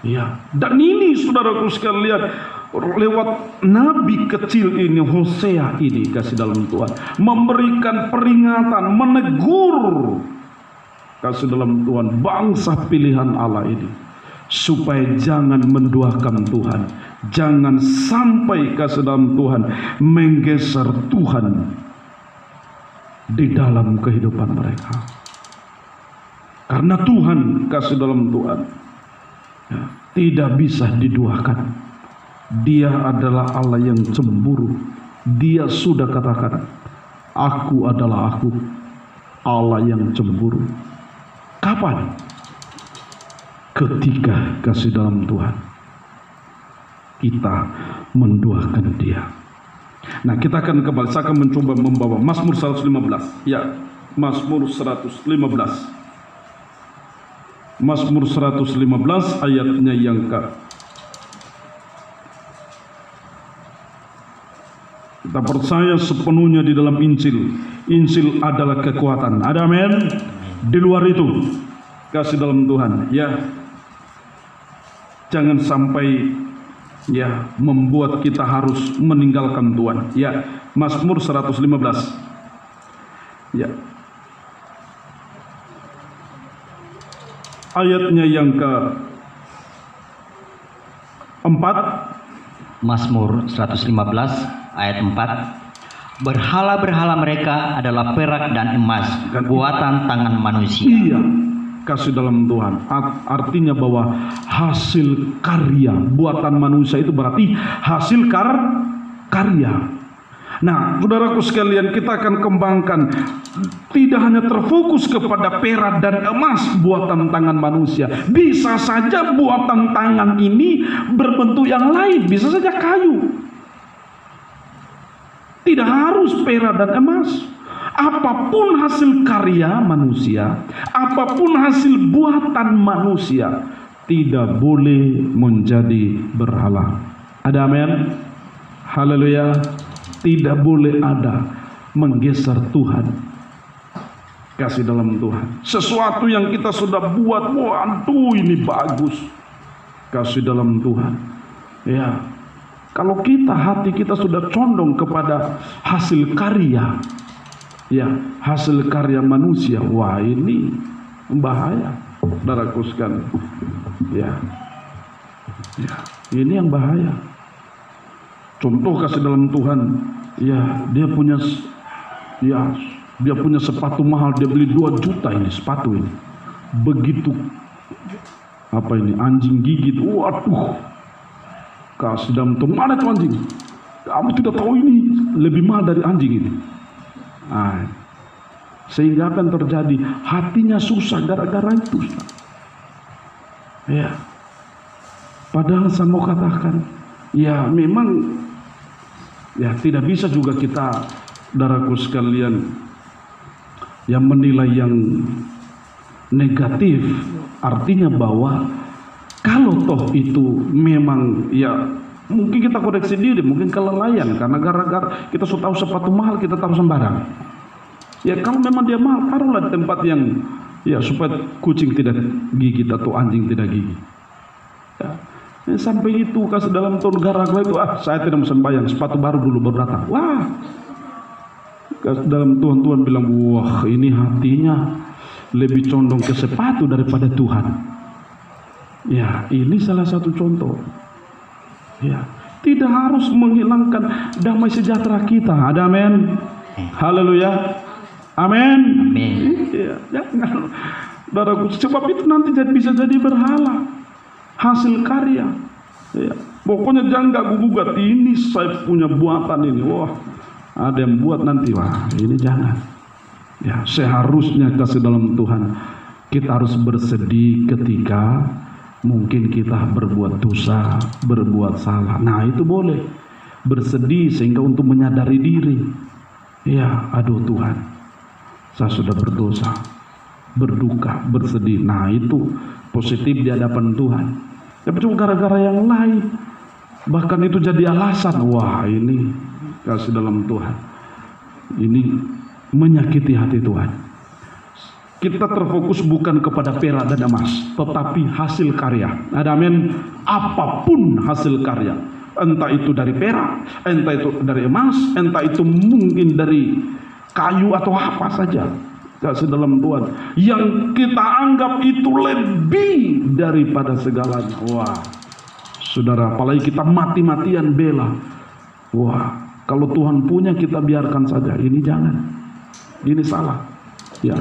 [SPEAKER 1] Ya, dan ini saudaraku sekalian, lewat nabi kecil ini, Hosea ini, kasih dalam Tuhan, memberikan peringatan, menegur kasih dalam Tuhan bangsa pilihan Allah ini, supaya jangan menduakan Tuhan, jangan sampai kasih dalam Tuhan menggeser Tuhan di dalam kehidupan mereka. Karena Tuhan, kasih dalam Tuhan, ya, tidak bisa diduakan. Dia adalah Allah yang cemburu. Dia sudah katakan, aku adalah aku, Allah yang cemburu. Kapan? Ketika kasih dalam Tuhan kita menduakan Dia. Nah, kita akan kembali, saya akan mencoba membawa Mazmur 115. Ya, Mazmur 115. Mazmur 115 ayatnya yang ke. Kita percaya sepenuhnya di dalam Injil. Injil adalah kekuatan. Ada amin? Di luar itu, kasih dalam Tuhan, ya, jangan sampai, ya, membuat kita harus meninggalkan Tuhan. Ya, Mazmur 115. Ya. Ayatnya yang ke-4.
[SPEAKER 2] Mazmur 115 ayat 4. Berhala-berhala mereka adalah perak dan emas, buatan tangan manusia.
[SPEAKER 1] Iya, kasih dalam Tuhan. Artinya bahwa hasil karya buatan manusia itu berarti hasil karya. Nah, saudaraku sekalian, kita akan kembangkan, tidak hanya terfokus kepada perak dan emas buatan tangan manusia. Bisa saja buatan tangan ini berbentuk yang lain, bisa saja kayu. Tidak harus perak dan emas. Apapun hasil karya manusia, apapun hasil buatan manusia, tidak boleh menjadi berhala. Ada amin? Haleluya. Tidak boleh ada menggeser Tuhan. Kasih dalam Tuhan. Sesuatu yang kita sudah buat, waduh ini bagus. Kasih dalam Tuhan. Ya. Kalau kita, hati kita sudah condong kepada hasil karya, ya, hasil karya manusia, wah ini bahaya, saudaraku sekalian. Ya, ini yang bahaya. Contoh kasih dalam Tuhan, ya, dia punya sepatu mahal, dia beli 2 juta ini sepatu ini. Begitu apa ini, anjing gigit, waduh. Kasih dalam Tuhan, mana itu anjing? Kamu tidak tahu ini lebih mahal dari anjing ini. Nah, sehingga akan terjadi hatinya susah gara-gara itu. Ya. Padahal saya mau katakan, ya memang, ya tidak bisa juga kita, saudaraku sekalian, yang menilai yang negatif. Artinya bahwa kalau toh itu memang, ya mungkin kita koreksi diri, mungkin kelalaian, karena gara-gara kita sudah tahu sepatu mahal kita taruh sembarang. Ya kalau memang dia mahal, taruhlah di tempat yang, ya, supaya kucing tidak gigit atau anjing tidak gigit. Ya. Sampai itu kasih dalam Tuhan gara-gara itu, saya tidak mau sembahyang, sepatu baru dulu baru datang. Wah, kasih dalam Tuhan bilang, wah ini hatinya lebih condong ke sepatu daripada Tuhan. Ya, ini salah satu contoh. Ya, tidak harus menghilangkan damai sejahtera kita. Ada amin. Haleluya. Amin.
[SPEAKER 2] Amin.
[SPEAKER 1] Iya, jangan. Saudaraku, sebab itu nanti bisa jadi berhala, hasil karya. Ya, pokoknya jangan gak gugat, ini saya punya buatan ini. Wah, ada yang buat nanti, wah ini jangan. Ya, seharusnya kasih dalam Tuhan kita harus bersedih ketika mungkin kita berbuat dosa, berbuat salah. Nah itu boleh bersedih sehingga untuk menyadari diri. Ya, aduh Tuhan, saya sudah berdosa, berduka, bersedih. Nah itu positif di hadapan Tuhan. Tapi cuma gara-gara yang lain, bahkan itu jadi alasan. Wah ini kasih dalam Tuhan, ini menyakiti hati Tuhan. Kita terfokus bukan kepada perak dan emas, tetapi hasil karya. Ada amin. Apapun hasil karya, entah itu dari perak, entah itu dari emas, entah itu mungkin dari kayu atau apa saja, kasih dalam Tuhan, yang kita anggap itu lebih daripada segalanya. Wah, saudara, apalagi kita mati-matian bela. Wah, kalau Tuhan punya kita biarkan saja. Ini jangan, ini salah. Ya,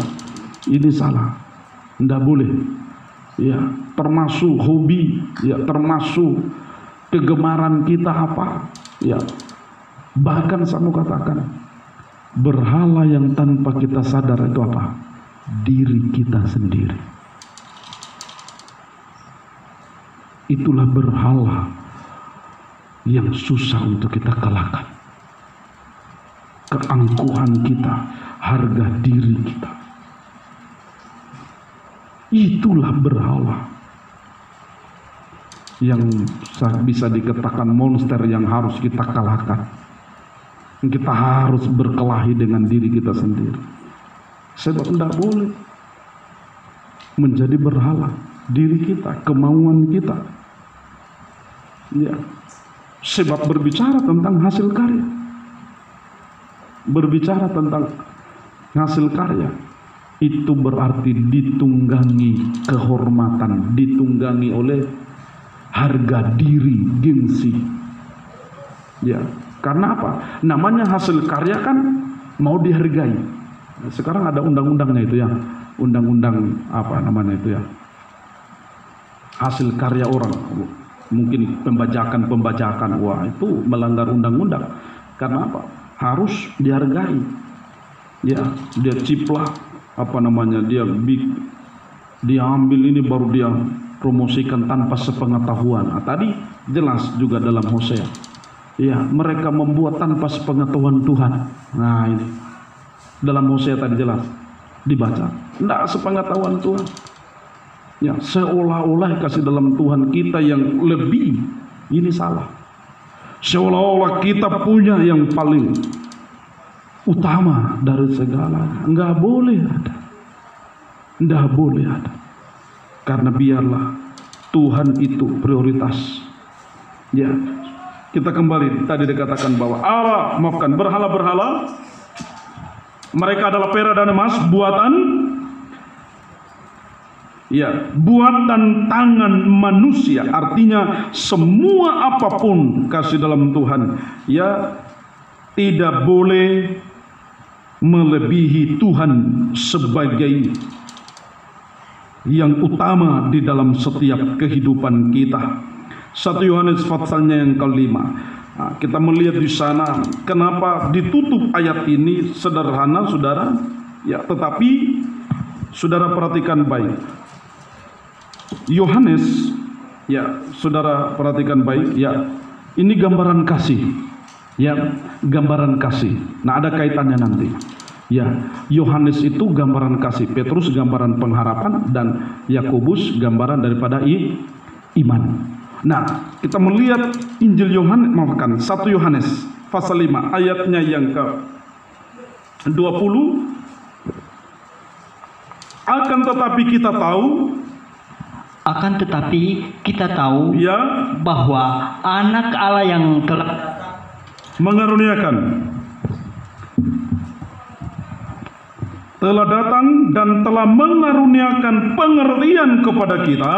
[SPEAKER 1] ini salah, tidak boleh. Ya, termasuk hobi, ya, termasuk kegemaran kita apa. Ya, bahkan saya mau katakan, berhala yang tanpa kita sadar itu apa? Diri kita sendiri. Itulah berhala yang susah untuk kita kalahkan. Keangkuhan kita, harga diri kita. Itulah berhala yang bisa dikatakan monster yang harus kita kalahkan. Kita harus berkelahi dengan diri kita sendiri. Sebab tidak boleh menjadi berhala diri kita, kemauan kita. Ya. Sebab berbicara tentang hasil karya, berbicara tentang hasil karya, itu berarti ditunggangi kehormatan, ditunggangi oleh harga diri, gengsi. Ya. Karena apa? Namanya hasil karya kan mau dihargai. Sekarang ada undang-undangnya itu ya. Undang-undang apa namanya itu ya. Hasil karya orang. Mungkin pembajakan. Wah, itu melanggar undang-undang. Karena apa? Harus dihargai. Ya, dia ciplak apa namanya? Dia ambil ini baru dia promosikan tanpa sepengetahuan. Nah, tadi jelas juga dalam Hosea. Ya, mereka membuat tanpa sepengetahuan Tuhan. Nah ini dalam Hosea tadi jelas dibaca, tidak sepengetahuan Tuhan. Ya, seolah-olah kasih dalam Tuhan kita yang lebih, ini salah. Seolah-olah kita punya yang paling utama dari segalanya. Enggak boleh ada, enggak boleh ada. Karena biarlah Tuhan itu prioritas. Ya. Kita kembali, tadi dikatakan bahwa berhala-berhala mereka adalah perak dan emas buatan, ya, buatan tangan manusia. Artinya semua apapun kasih dalam Tuhan, ya, tidak boleh melebihi Tuhan sebagai yang utama di dalam setiap kehidupan kita. 1 Yohanes pasalnya yang kelima. Nah, kita melihat di sana kenapa ditutup ayat ini sederhana, saudara. Ya, tetapi saudara perhatikan baik. Yohanes, ya, saudara perhatikan baik. Ya, ini gambaran kasih. Ya, gambaran kasih. Nah, ada kaitannya nanti. Ya, Yohanes itu gambaran kasih, Petrus gambaran pengharapan, dan Yakobus gambaran daripada iman. Nah, kita melihat Injil Yohanes, 1 Yohanes pasal 5 ayatnya yang ke-20. Akan tetapi kita tahu ya, bahwa anak Allah yang telah mengaruniakan telah datang dan telah mengaruniakan pengertian kepada kita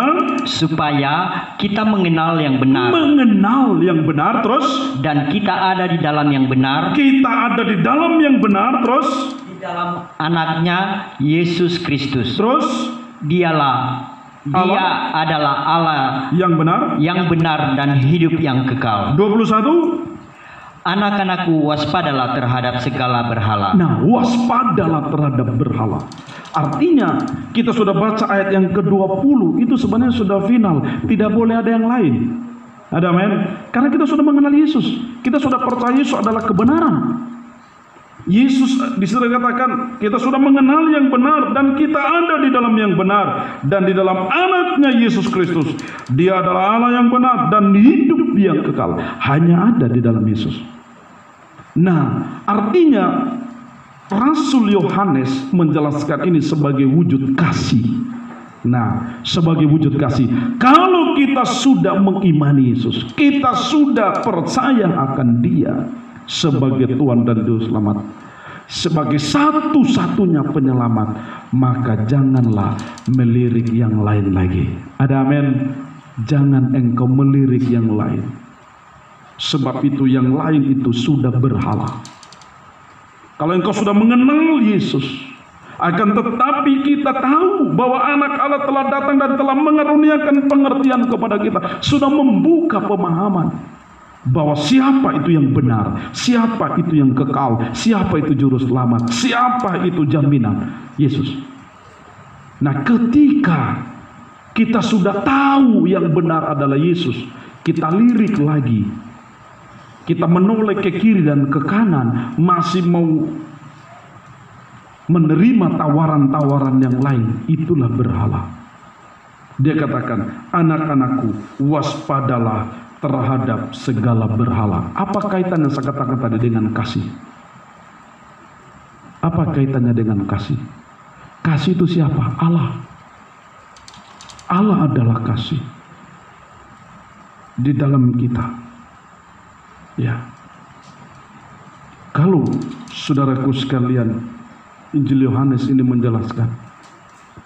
[SPEAKER 2] supaya kita mengenal yang benar.
[SPEAKER 1] Mengenal yang benar, terus,
[SPEAKER 2] dan kita ada di dalam yang benar.
[SPEAKER 1] Kita ada di dalam yang benar, terus,
[SPEAKER 2] di dalam anaknya Yesus Kristus.
[SPEAKER 1] Terus,
[SPEAKER 2] Dia adalah Allah
[SPEAKER 1] yang benar
[SPEAKER 2] dan hidup yang kekal.
[SPEAKER 1] 21.
[SPEAKER 2] Anak-anakku, waspadalah terhadap segala berhala.
[SPEAKER 1] Nah, waspadalah terhadap berhala. Artinya, kita sudah baca ayat yang ke-20, itu sebenarnya sudah final. Tidak boleh ada yang lain. Ada amin? Karena kita sudah mengenal Yesus. Kita sudah percaya Yesus adalah kebenaran. Yesus disitu katakan, kita sudah mengenal yang benar dan kita ada di dalam yang benar dan di dalam anaknya Yesus Kristus. Dia adalah Allah yang benar dan hidup yang kekal. Hanya ada di dalam Yesus. Nah, artinya Rasul Yohanes menjelaskan ini sebagai wujud kasih. Nah, sebagai wujud kasih. Kalau kita sudah mengimani Yesus, kita sudah percaya akan Dia sebagai Tuhan dan Juru Selamat, sebagai satu-satunya penyelamat, maka janganlah melirik yang lain lagi. Ada amin? Jangan engkau melirik yang lain. Sebab itu yang lain itu sudah berhala. Kalau engkau sudah mengenal Yesus, akan tetapi kita tahu bahwa anak Allah telah datang dan telah mengaruniakan pengertian kepada kita, sudah membuka pemahaman bahwa siapa itu yang benar, siapa itu yang kekal, siapa itu juru selamat, siapa itu jaminan, Yesus. Nah, ketika kita sudah tahu yang benar adalah Yesus, kita lirik lagi, kita menoleh ke kiri dan ke kanan, masih mau menerima tawaran-tawaran yang lain, itulah berhala. Dia katakan, anak-anakku, waspadalah terhadap segala berhala. Apa kaitannya saya katakan tadi dengan kasih? Apa kaitannya dengan kasih? Kasih itu siapa? Allah. Allah adalah kasih di dalam kita. Ya. Kalau saudaraku sekalian, Injil Yohanes ini menjelaskan,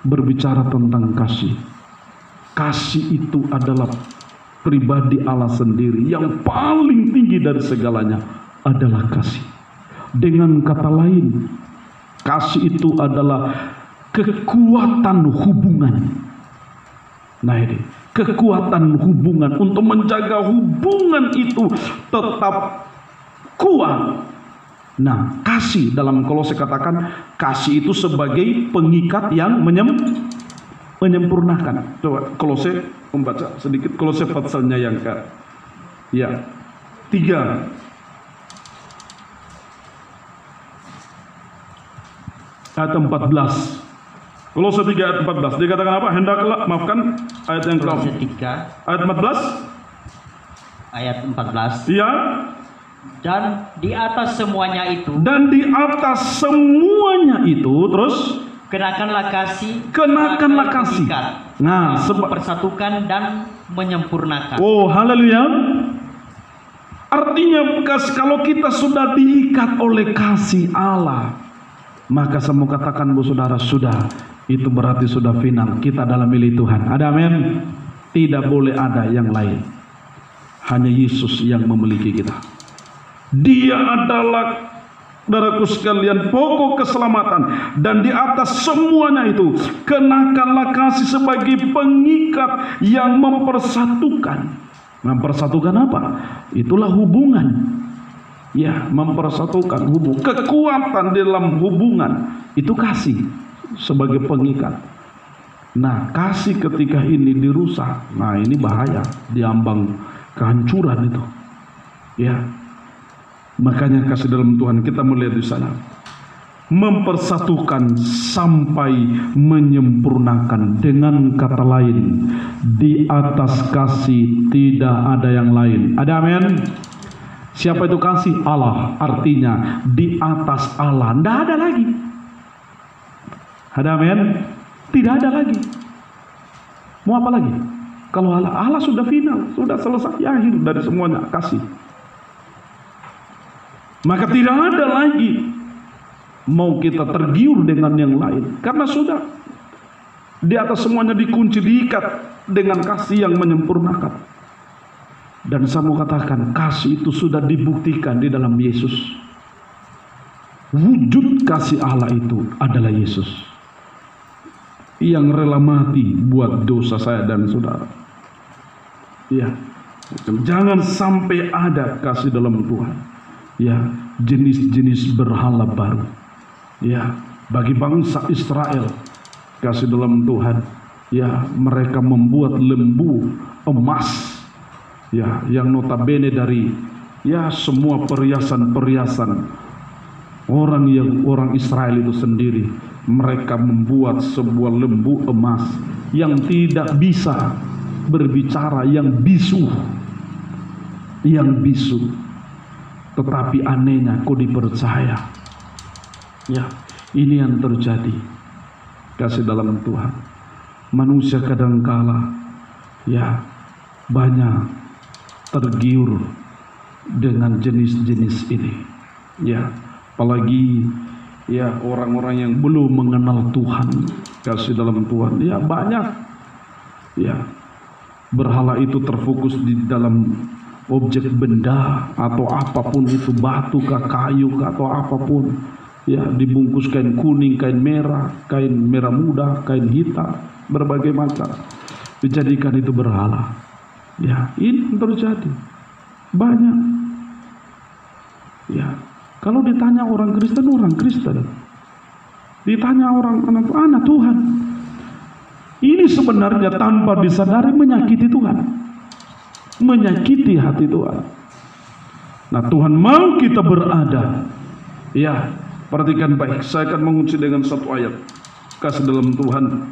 [SPEAKER 1] berbicara tentang kasih. Kasih itu adalah pribadi Allah sendiri, yang paling tinggi dari segalanya adalah kasih. Dengan kata lain, kasih itu adalah kekuatan hubungan. Nah, ini kekuatan hubungan untuk menjaga hubungan itu tetap kuat. Nah, kasih dalam Kolose katakan, kasih itu sebagai pengikat yang menyempurnakan. Coba Kolose membaca sedikit, Kolose pasalnya yang ke 3 ayat 14. Kolose 3 ayat 14 dikatakan apa? Hendaklah, maafkan, ayat yang
[SPEAKER 2] Kolose 3
[SPEAKER 1] ayat 14
[SPEAKER 2] ayat 14.
[SPEAKER 1] Iya.
[SPEAKER 2] Dan di atas semuanya itu,
[SPEAKER 1] terus
[SPEAKER 2] kenakanlah kasih.
[SPEAKER 1] Nah,
[SPEAKER 2] mempersatukan dan menyempurnakan.
[SPEAKER 1] Oh, haleluya. Artinya kalau kita sudah diikat oleh kasih Allah, maka semua katakan bu saudara, sudah, itu berarti sudah final. Kita adalah milik Tuhan. Ada amin. Tidak boleh ada yang lain. Hanya Yesus yang memiliki kita. Dia adalah, saudaraku sekalian, pokok keselamatan. Dan di atas semuanya itu, kenakanlah kasih sebagai pengikat yang mempersatukan. Mempersatukan apa? Itulah hubungan. Ya, mempersatukan hubungan. Kekuatan dalam hubungan itu kasih sebagai pengikat. Nah, kasih ketika ini dirusak, nah ini bahaya, diambang kehancuran itu. Ya. Makanya kasih dalam Tuhan kita melihat di sana, mempersatukan sampai menyempurnakan. Dengan kata lain, di atas kasih tidak ada yang lain. Ada amin. Siapa itu kasih? Allah. Artinya di atas Allah tidak ada lagi. Ada amin. Tidak ada lagi. Mau apa lagi? Kalau Allah sudah final, sudah selesai, akhir dari semuanya kasih. Maka tidak ada lagi mau kita tergiur dengan yang lain, karena sudah di atas semuanya dikunci, diikat dengan kasih yang menyempurnakan. Dan saya mau katakan, kasih itu sudah dibuktikan di dalam Yesus. Wujud kasih Allah itu adalah Yesus yang rela mati buat dosa saya dan saudara. Ya, jangan sampai ada kasih dalam Tuhan. Ya, jenis-jenis berhala baru. Ya, bagi bangsa Israel, kasih dalam Tuhan. Ya, mereka membuat lembu emas. Ya, yang notabene dari ya semua perhiasan-perhiasan orang Israel itu sendiri, mereka membuat sebuah lembu emas yang tidak bisa berbicara, yang bisu. Tetapi anehnya kok dipercaya. Ya, ini yang terjadi. Kasih dalam Tuhan. Manusia kadangkala ya banyak tergiur dengan jenis-jenis ini. Ya, apalagi ya orang-orang yang belum mengenal Tuhan. Kasih dalam Tuhan. Ya, banyak. Ya, berhala itu terfokus di dalam objek benda atau apapun itu, batu kah, kayu kah, atau apapun. Ya, dibungkus kain kuning, kain merah muda, kain hitam, berbagai macam. Dijadikan itu berhala. Ya, ini terjadi banyak. Ya, kalau ditanya orang Kristen, ditanya orang anak Tuhan, ini sebenarnya tanpa disadari menyakiti Tuhan, menyakiti hati Tuhan. Nah, Tuhan mau kita berada. Ya, perhatikan baik. Saya akan mengunci dengan satu ayat kasih dalam Tuhan.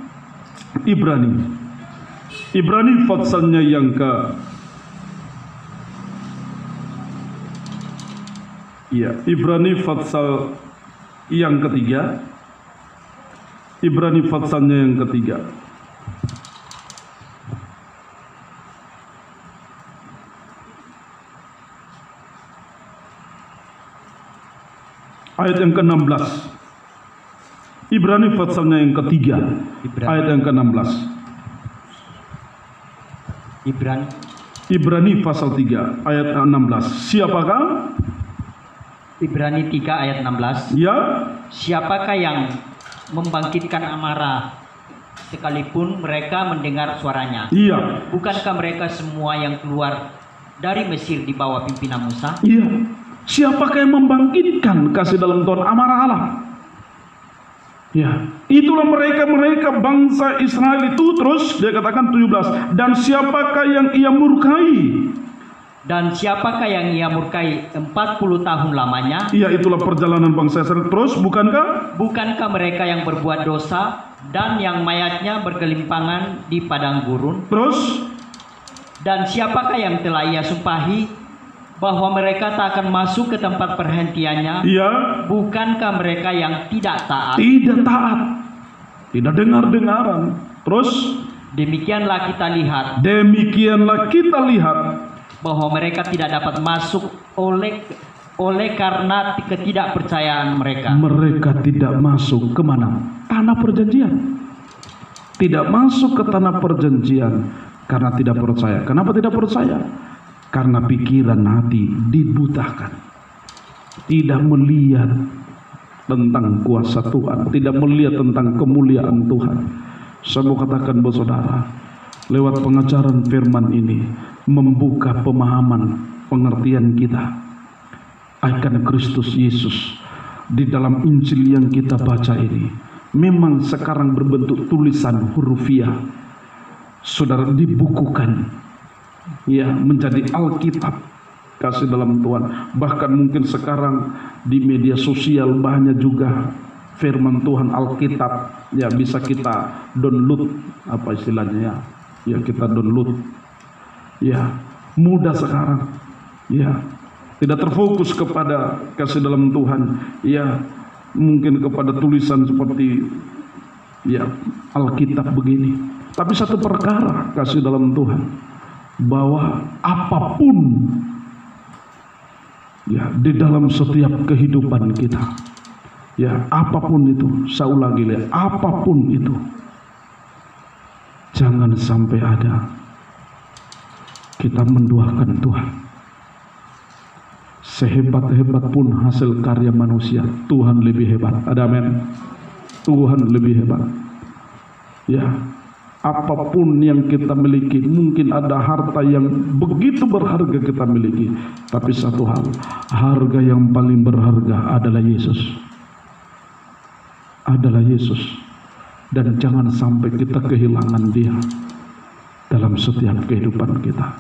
[SPEAKER 1] Ibrani pasalnya yang Ibrani pasal yang ketiga. Ibrani pasalnya yang ketiga. Ayat yang ke-16. Ibrani pasalnya yang ketiga. Ayat yang ke-16. Ibrani pasal 3 ayat 16. Siapakah?
[SPEAKER 2] Ibrani 3 ayat 16.
[SPEAKER 1] Ya.
[SPEAKER 2] Siapakah yang membangkitkan amarah sekalipun mereka mendengar suaranya?
[SPEAKER 1] Iya.
[SPEAKER 2] Bukankah mereka semua yang keluar dari Mesir di bawah pimpinan Musa?
[SPEAKER 1] Iya. Siapakah yang membangkitkan kasih dalam Tuhan amarah Allah? Ya, itulah mereka bangsa Israel itu. Terus dia katakan 17. Dan siapakah yang ia murkai?
[SPEAKER 2] Dan siapakah yang ia murkai 40 tahun lamanya?
[SPEAKER 1] Iya, itulah perjalanan bangsa Israel. Terus bukankah mereka yang berbuat dosa dan yang mayatnya bergelimpangan di padang gurun? Terus,
[SPEAKER 2] dan siapakah yang telah ia sumpahi bahwa mereka tak akan masuk ke tempat perhentiannya?
[SPEAKER 1] Iya.
[SPEAKER 2] Bukankah mereka yang tidak taat?
[SPEAKER 1] Tidak taat, tidak dengar-dengaran. Terus,
[SPEAKER 2] demikianlah kita lihat bahwa mereka tidak dapat masuk oleh karena ketidakpercayaan mereka.
[SPEAKER 1] Mereka tidak masuk kemana? Tanah perjanjian. Tidak masuk ke tanah perjanjian karena tidak percaya. Kenapa tidak percaya? Karena pikiran hati dibutakan, tidak melihat tentang kuasa Tuhan, tidak melihat tentang kemuliaan Tuhan. Saya mau katakan buat saudara, lewat pengajaran firman ini membuka pemahaman pengertian kita akan Kristus Yesus di dalam Injil yang kita baca ini. Memang sekarang berbentuk tulisan hurufiah, saudara, dibukukan ya menjadi Alkitab kasih dalam Tuhan. Bahkan mungkin sekarang di media sosial banyak juga firman Tuhan Alkitab ya, bisa kita download, apa istilahnya ya kita download ya, mudah sekarang ya, tidak terfokus kepada kasih dalam Tuhan ya, mungkin kepada tulisan seperti ya Alkitab begini. Tapi satu perkara kasih dalam Tuhan, bahwa apapun ya di dalam setiap kehidupan kita, Ya, apapun itu, saya ulangi, apapun itu, jangan sampai ada kita menduakan Tuhan. Sehebat-hebat pun hasil karya manusia, Tuhan lebih hebat. Ada amin? Tuhan lebih hebat. Ya, apapun yang kita miliki, mungkin ada harta yang begitu berharga kita miliki, tapi satu hal, harga yang paling berharga adalah Yesus. Adalah Yesus, dan jangan sampai kita kehilangan Dia dalam setiap kehidupan kita.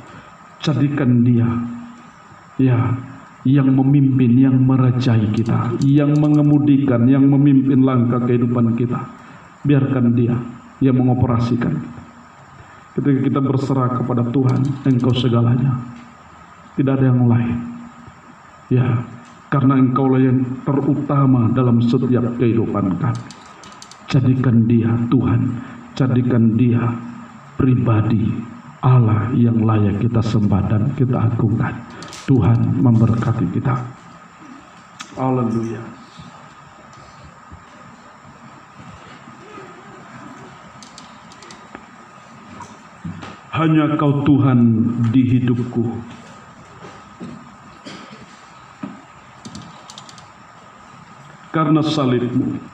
[SPEAKER 1] Jadikan Dia, ya, yang memimpin, yang merajai kita, yang mengemudikan, yang memimpin langkah kehidupan kita. Biarkan Dia yang mengoperasikan. Ketika kita berserah kepada Tuhan, Engkau segalanya, tidak ada yang lain. Ya, karena Engkaulah yang terutama dalam setiap kehidupan kami. Jadikan Dia Tuhan, jadikan Dia pribadi, Allah yang layak kita sembah dan kita agungkan. Tuhan memberkati kita. Haleluya. Hanya Kau Tuhan di hidupku. Karena salib-Mu,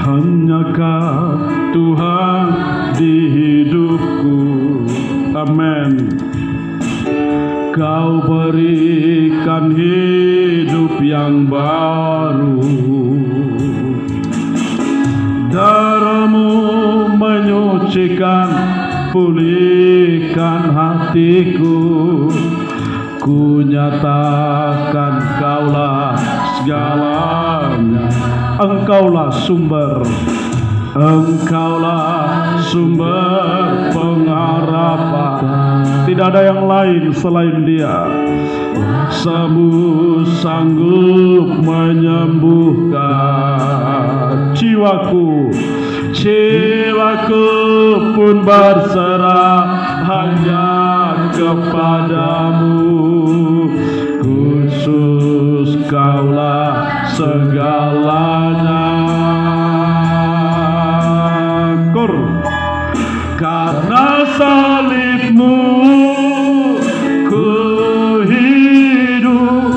[SPEAKER 1] hanya Kau Tuhan di hidupku. Amin. Kau berikan hidup yang baru, darah-Mu menyucikan, pulihkan hatiku. Ku nyatakan Kaulah segalanya. Engkaulah sumber, Engkaulah sumber pengharapan. Tidak ada yang lain selain Dia. Kuasa-Mu sanggup menyembuhkan jiwaku. Jiwaku pun berserah hanya kepadamu. Khusus Kaulah segalanya. Karena salib-Mu ku hidup,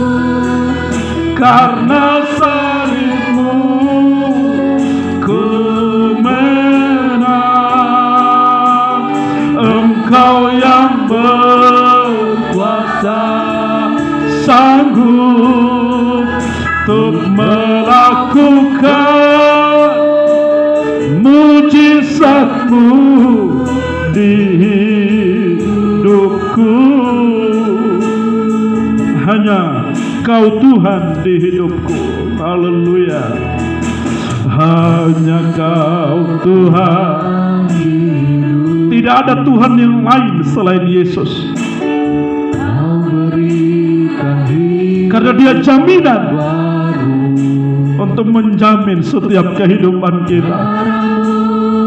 [SPEAKER 1] karena salib-Mu ku menang. Engkau yang berkuasa, sanggup untuk melakukan mujizat-Mu di hidupku. Hanya Kau Tuhan di hidupku. Haleluya. Hanya Kau Tuhan di hidupku. Tidak ada Tuhan yang lain selain Yesus. Kau berikan hidup, karena Dia jaminan baru untuk menjamin setiap kehidupan kita.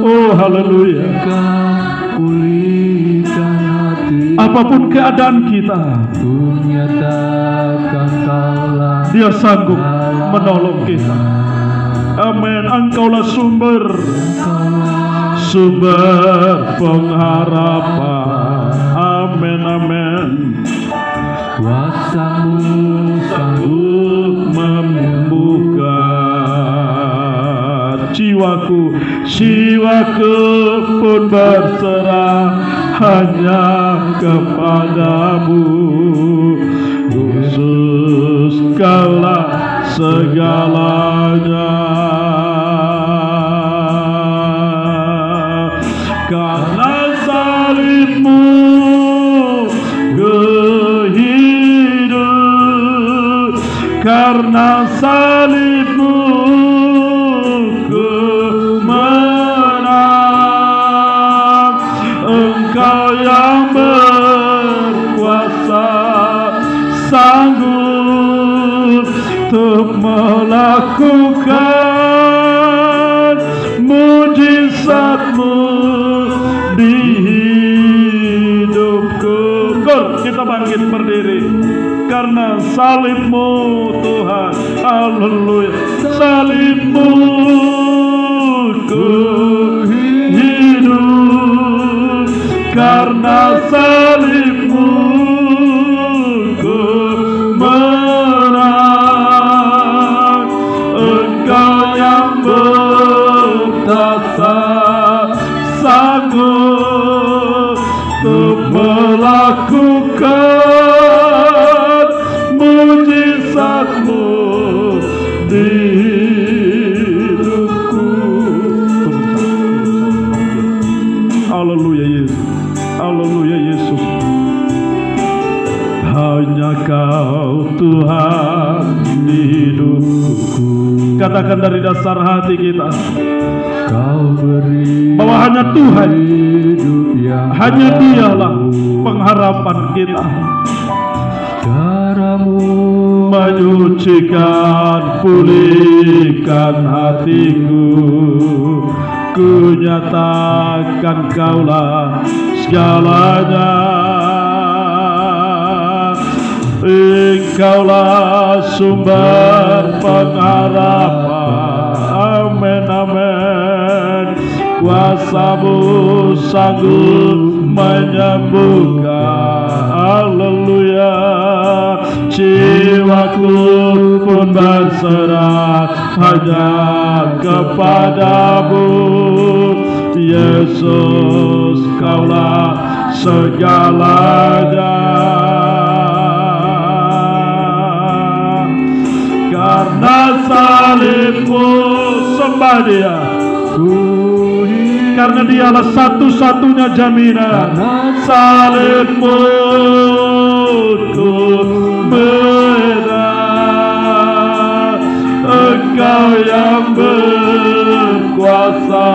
[SPEAKER 1] Oh, haleluya. Apapun keadaan kita, Dia sanggup menolong kita. Amin. Engkaulah sumber, sumber pengharapan. Amin, amin. Kuasa-Mu sanggup menyembuhkan jiwaku. Jiwaku pun berserah hanya kepadamu. Khusus Kaulah segalanya. Karena salib-Mu ku hidup, karena salib-Mu ku menang. untuk melakukan mujizat-Mu di hidupku. Kita bangkit berdiri karena salib-Mu Tuhan. Haleluya. Salib-Mu ku hidup, karena salib-Mu ku menang. Engkau yang bertata sanggup untuk melakukan mujizat-Mu di hidupku. Haleluya Yesus. Haleluya Yesus. Hanya Kau Tuhan di hidupku. Katakan dari dasar hati kita, Kau beri bahwa hanya Tuhan, hanya Dialah pengharapan kita. Darah-Mu menyucikan, pulihkan hatiku. Ku nyatakan Kaulah segalanya. Engkaulah sumber pengharapan. Amin, amin. Kuasa-Mu sanggup menyembuhkan. Haleluya. Jiwaku pun berserah hanya kepada-Mu. Yesus, Kaulah segalanya. Karena salib-Mu, sembah Dia. Karena Dialah satu-satunya jaminan. Salib-Mu ku menang. Engkau yang berkuasa,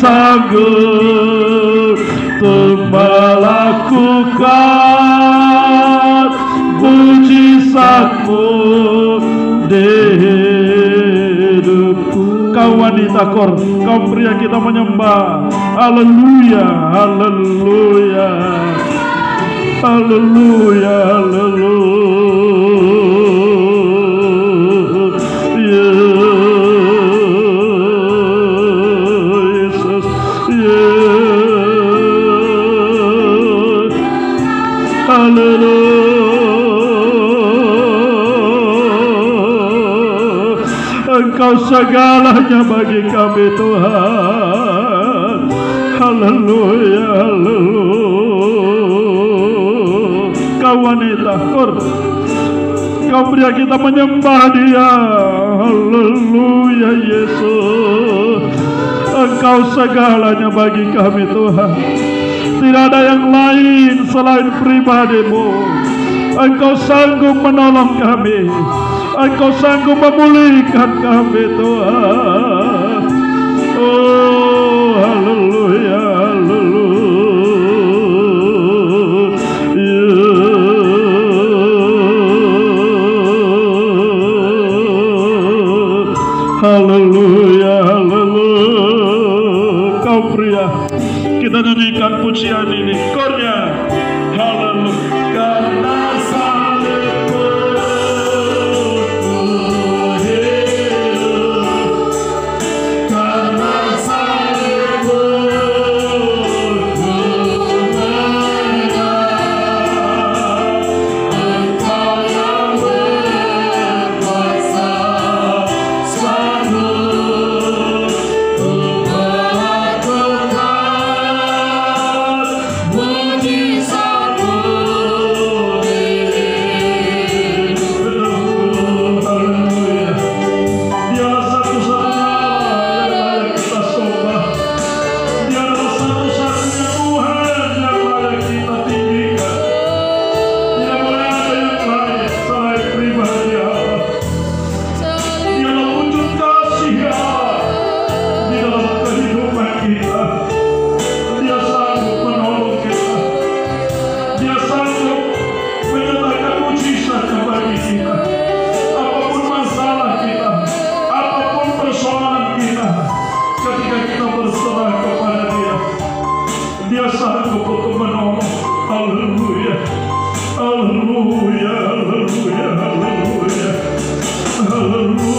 [SPEAKER 1] sanggup untuk melakukan mujizat-Mu di hidupku. Kau wanita kor, kau pria kita menyembah. Haleluya, haleluya, haleluya, haleluya. Yesus, Yesus, haleluya. Engkau segalanya bagi kami Tuhan. Haleluya, haleluya. Kau wanita kor, kau pria kita menyembah Dia. Haleluya Yesus. Engkau segalanya bagi kami Tuhan. Tidak ada yang lain selain pribadi-Mu. Engkau sanggup menolong kami. Engkau sanggup memulihkan kami Tuhan. Oh haleluya, haleluya. Haleluya, haleluya. Kau pria, kita nyanyikan pujian ini. Kornya, haleluya. Karena
[SPEAKER 3] Mujizat-Mu
[SPEAKER 1] Dia sanggup untuk menolong. Haleluya, haleluya, haleluya, haleluya, haleluya,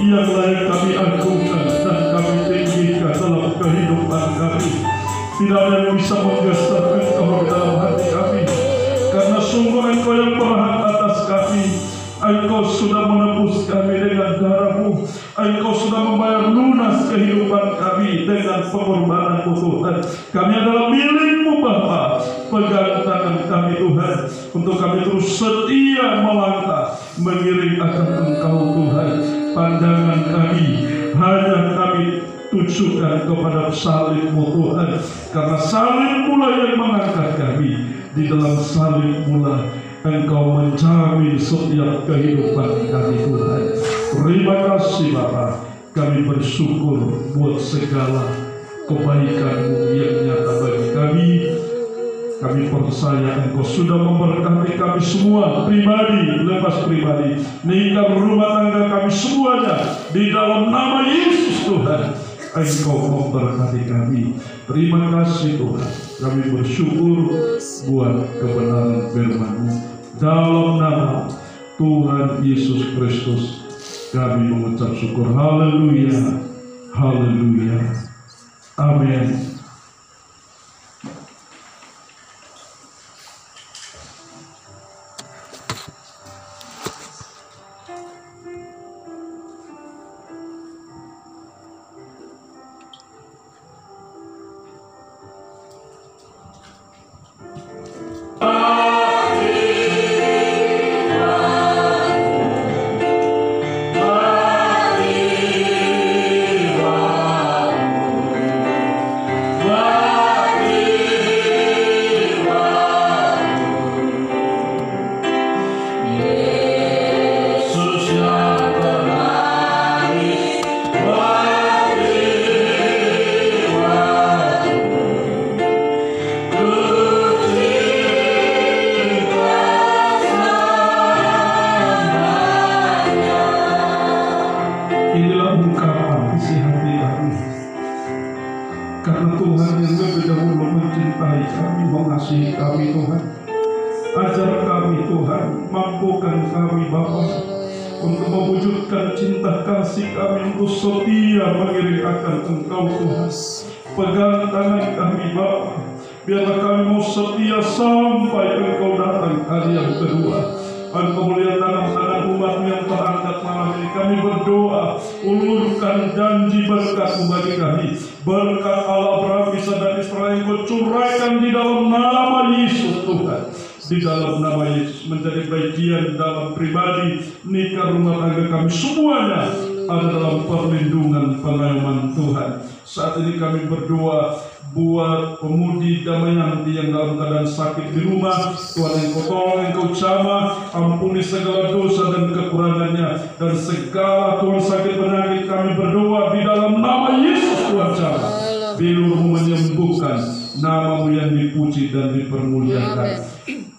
[SPEAKER 1] yang layak kami agungkan dan kami tinggikan dalam kehidupan kami. Tidak ada yang bisa menggeser Engkau di dalam hati kami, karena sungguh Engkau yang berhak atas kami. Engkau sudah menebus kami dengan darah-Mu. Engkau sudah membayar lunas kehidupan kami dengan pengorbanan-Mu, Tuhan. Kami adalah milik-Mu, Bapa. Pegang tangan kami, Tuhan, untuk kami terus setia melangkah mengiring akan Engkau, Tuhan. Pandangan kami hanya kami tujukan kepada salib-Mu, Tuhan, karena salib-Mu lah yang mengangkat kami. Di dalam salib-Mu lah Engkau menjamin setiap kehidupan kami, Tuhan. Terima kasih, Bapa. Kami bersyukur buat segala kebaikan-Mu yang nyata bagi kami. Kami percaya Engkau sudah memberkati kami semua, pribadi lepas pribadi, meninggal rumah tangga kami semuanya. Di dalam nama Yesus, Tuhan, Engkau memberkati kami. Terima kasih, Tuhan. Kami bersyukur buat kebenaran firman-Mu. Dalam nama Tuhan Yesus Kristus kami mengucap syukur. Haleluya, haleluya, amin. Karena Tuhan yang lebih dahulu mencintai kami, mengasihi kami, Tuhan. Ajar kami, Tuhan, mampukan kami, Bapa, untuk mewujudkan cinta kasih kami, untuk setia mengiring akan Engkau, Tuhan. Pegang tangan kami, Bapa, biarlah kami mau setia sampai Engkau datang kali yang kedua. Engkau melihat tangan-tangan umat yang terangkat malam ini. Kami berdoa, ulurkan janji berkat-Mu bagi kami. Berkat Allah Abraham, Ishak dan Israel Engkau curahkan di dalam nama Yesus, Tuhan. Di dalam nama Yesus menjadi bagian dalam pribadi, nikah, rumah tangga kami semuanya ada dalam perlindungan pengayoman Tuhan. Saat ini kami berdoa, buat pemudi Damayanti yang dalam keadaan sakit di rumah. Tuhan, Engkau tolong, Engkau jamah, ampuni segala dosa dan kekurangannya, dan segala Tuhan sakit penyakit kami berdoa di dalam nama Yesus. Tuhan jamah, Bilur-Mu menyembuhkan, nama-Mu yang dipuji dan dipermuliakan.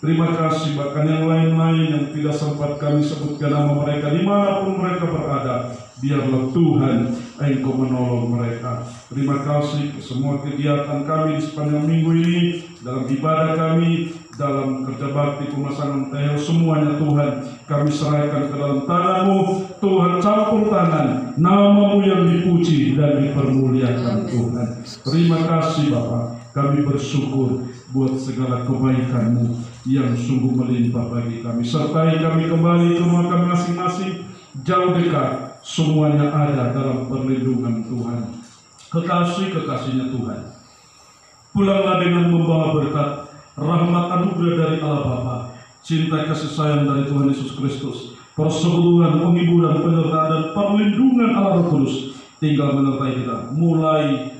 [SPEAKER 1] Terima kasih, bahkan yang lain-lain yang tidak sempat kami sebutkan nama mereka, dimanapun mereka berada, biarlah Tuhan Engkau menolong mereka. Terima kasih semua kegiatan kami di sepanjang minggu ini, dalam ibadah kami, dalam kerja bakti pemasangan tel, semuanya Tuhan kami serahkan ke dalam tangan-Mu. Tuhan, campur tangan, nama-Mu yang dipuji dan dipermuliakan. Tuhan, terima kasih Bapa, kami bersyukur buat segala kebaikan-Mu yang sungguh melimpah bagi kami. Sertai kami kembali ke rumah kami masing-masing, jauh dekat, semuanya ada dalam perlindungan Tuhan. Kekasih-kekasihnya Tuhan, pulanglah dengan membawa berkat, rahmat anugerah dari Allah Bapa, cinta kasih sayang dari Tuhan Yesus Kristus, persekutuan, penghiburan, penyertaan dan perlindungan Allah Roh Kudus tinggal menyertai kita mulai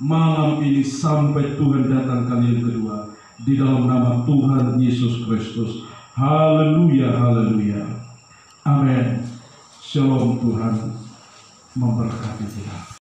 [SPEAKER 1] malam ini sampai Tuhan datang kali yang kedua, di dalam nama Tuhan Yesus Kristus. Haleluya, haleluya. Amin. Shalom. Tuhan memberkati kita.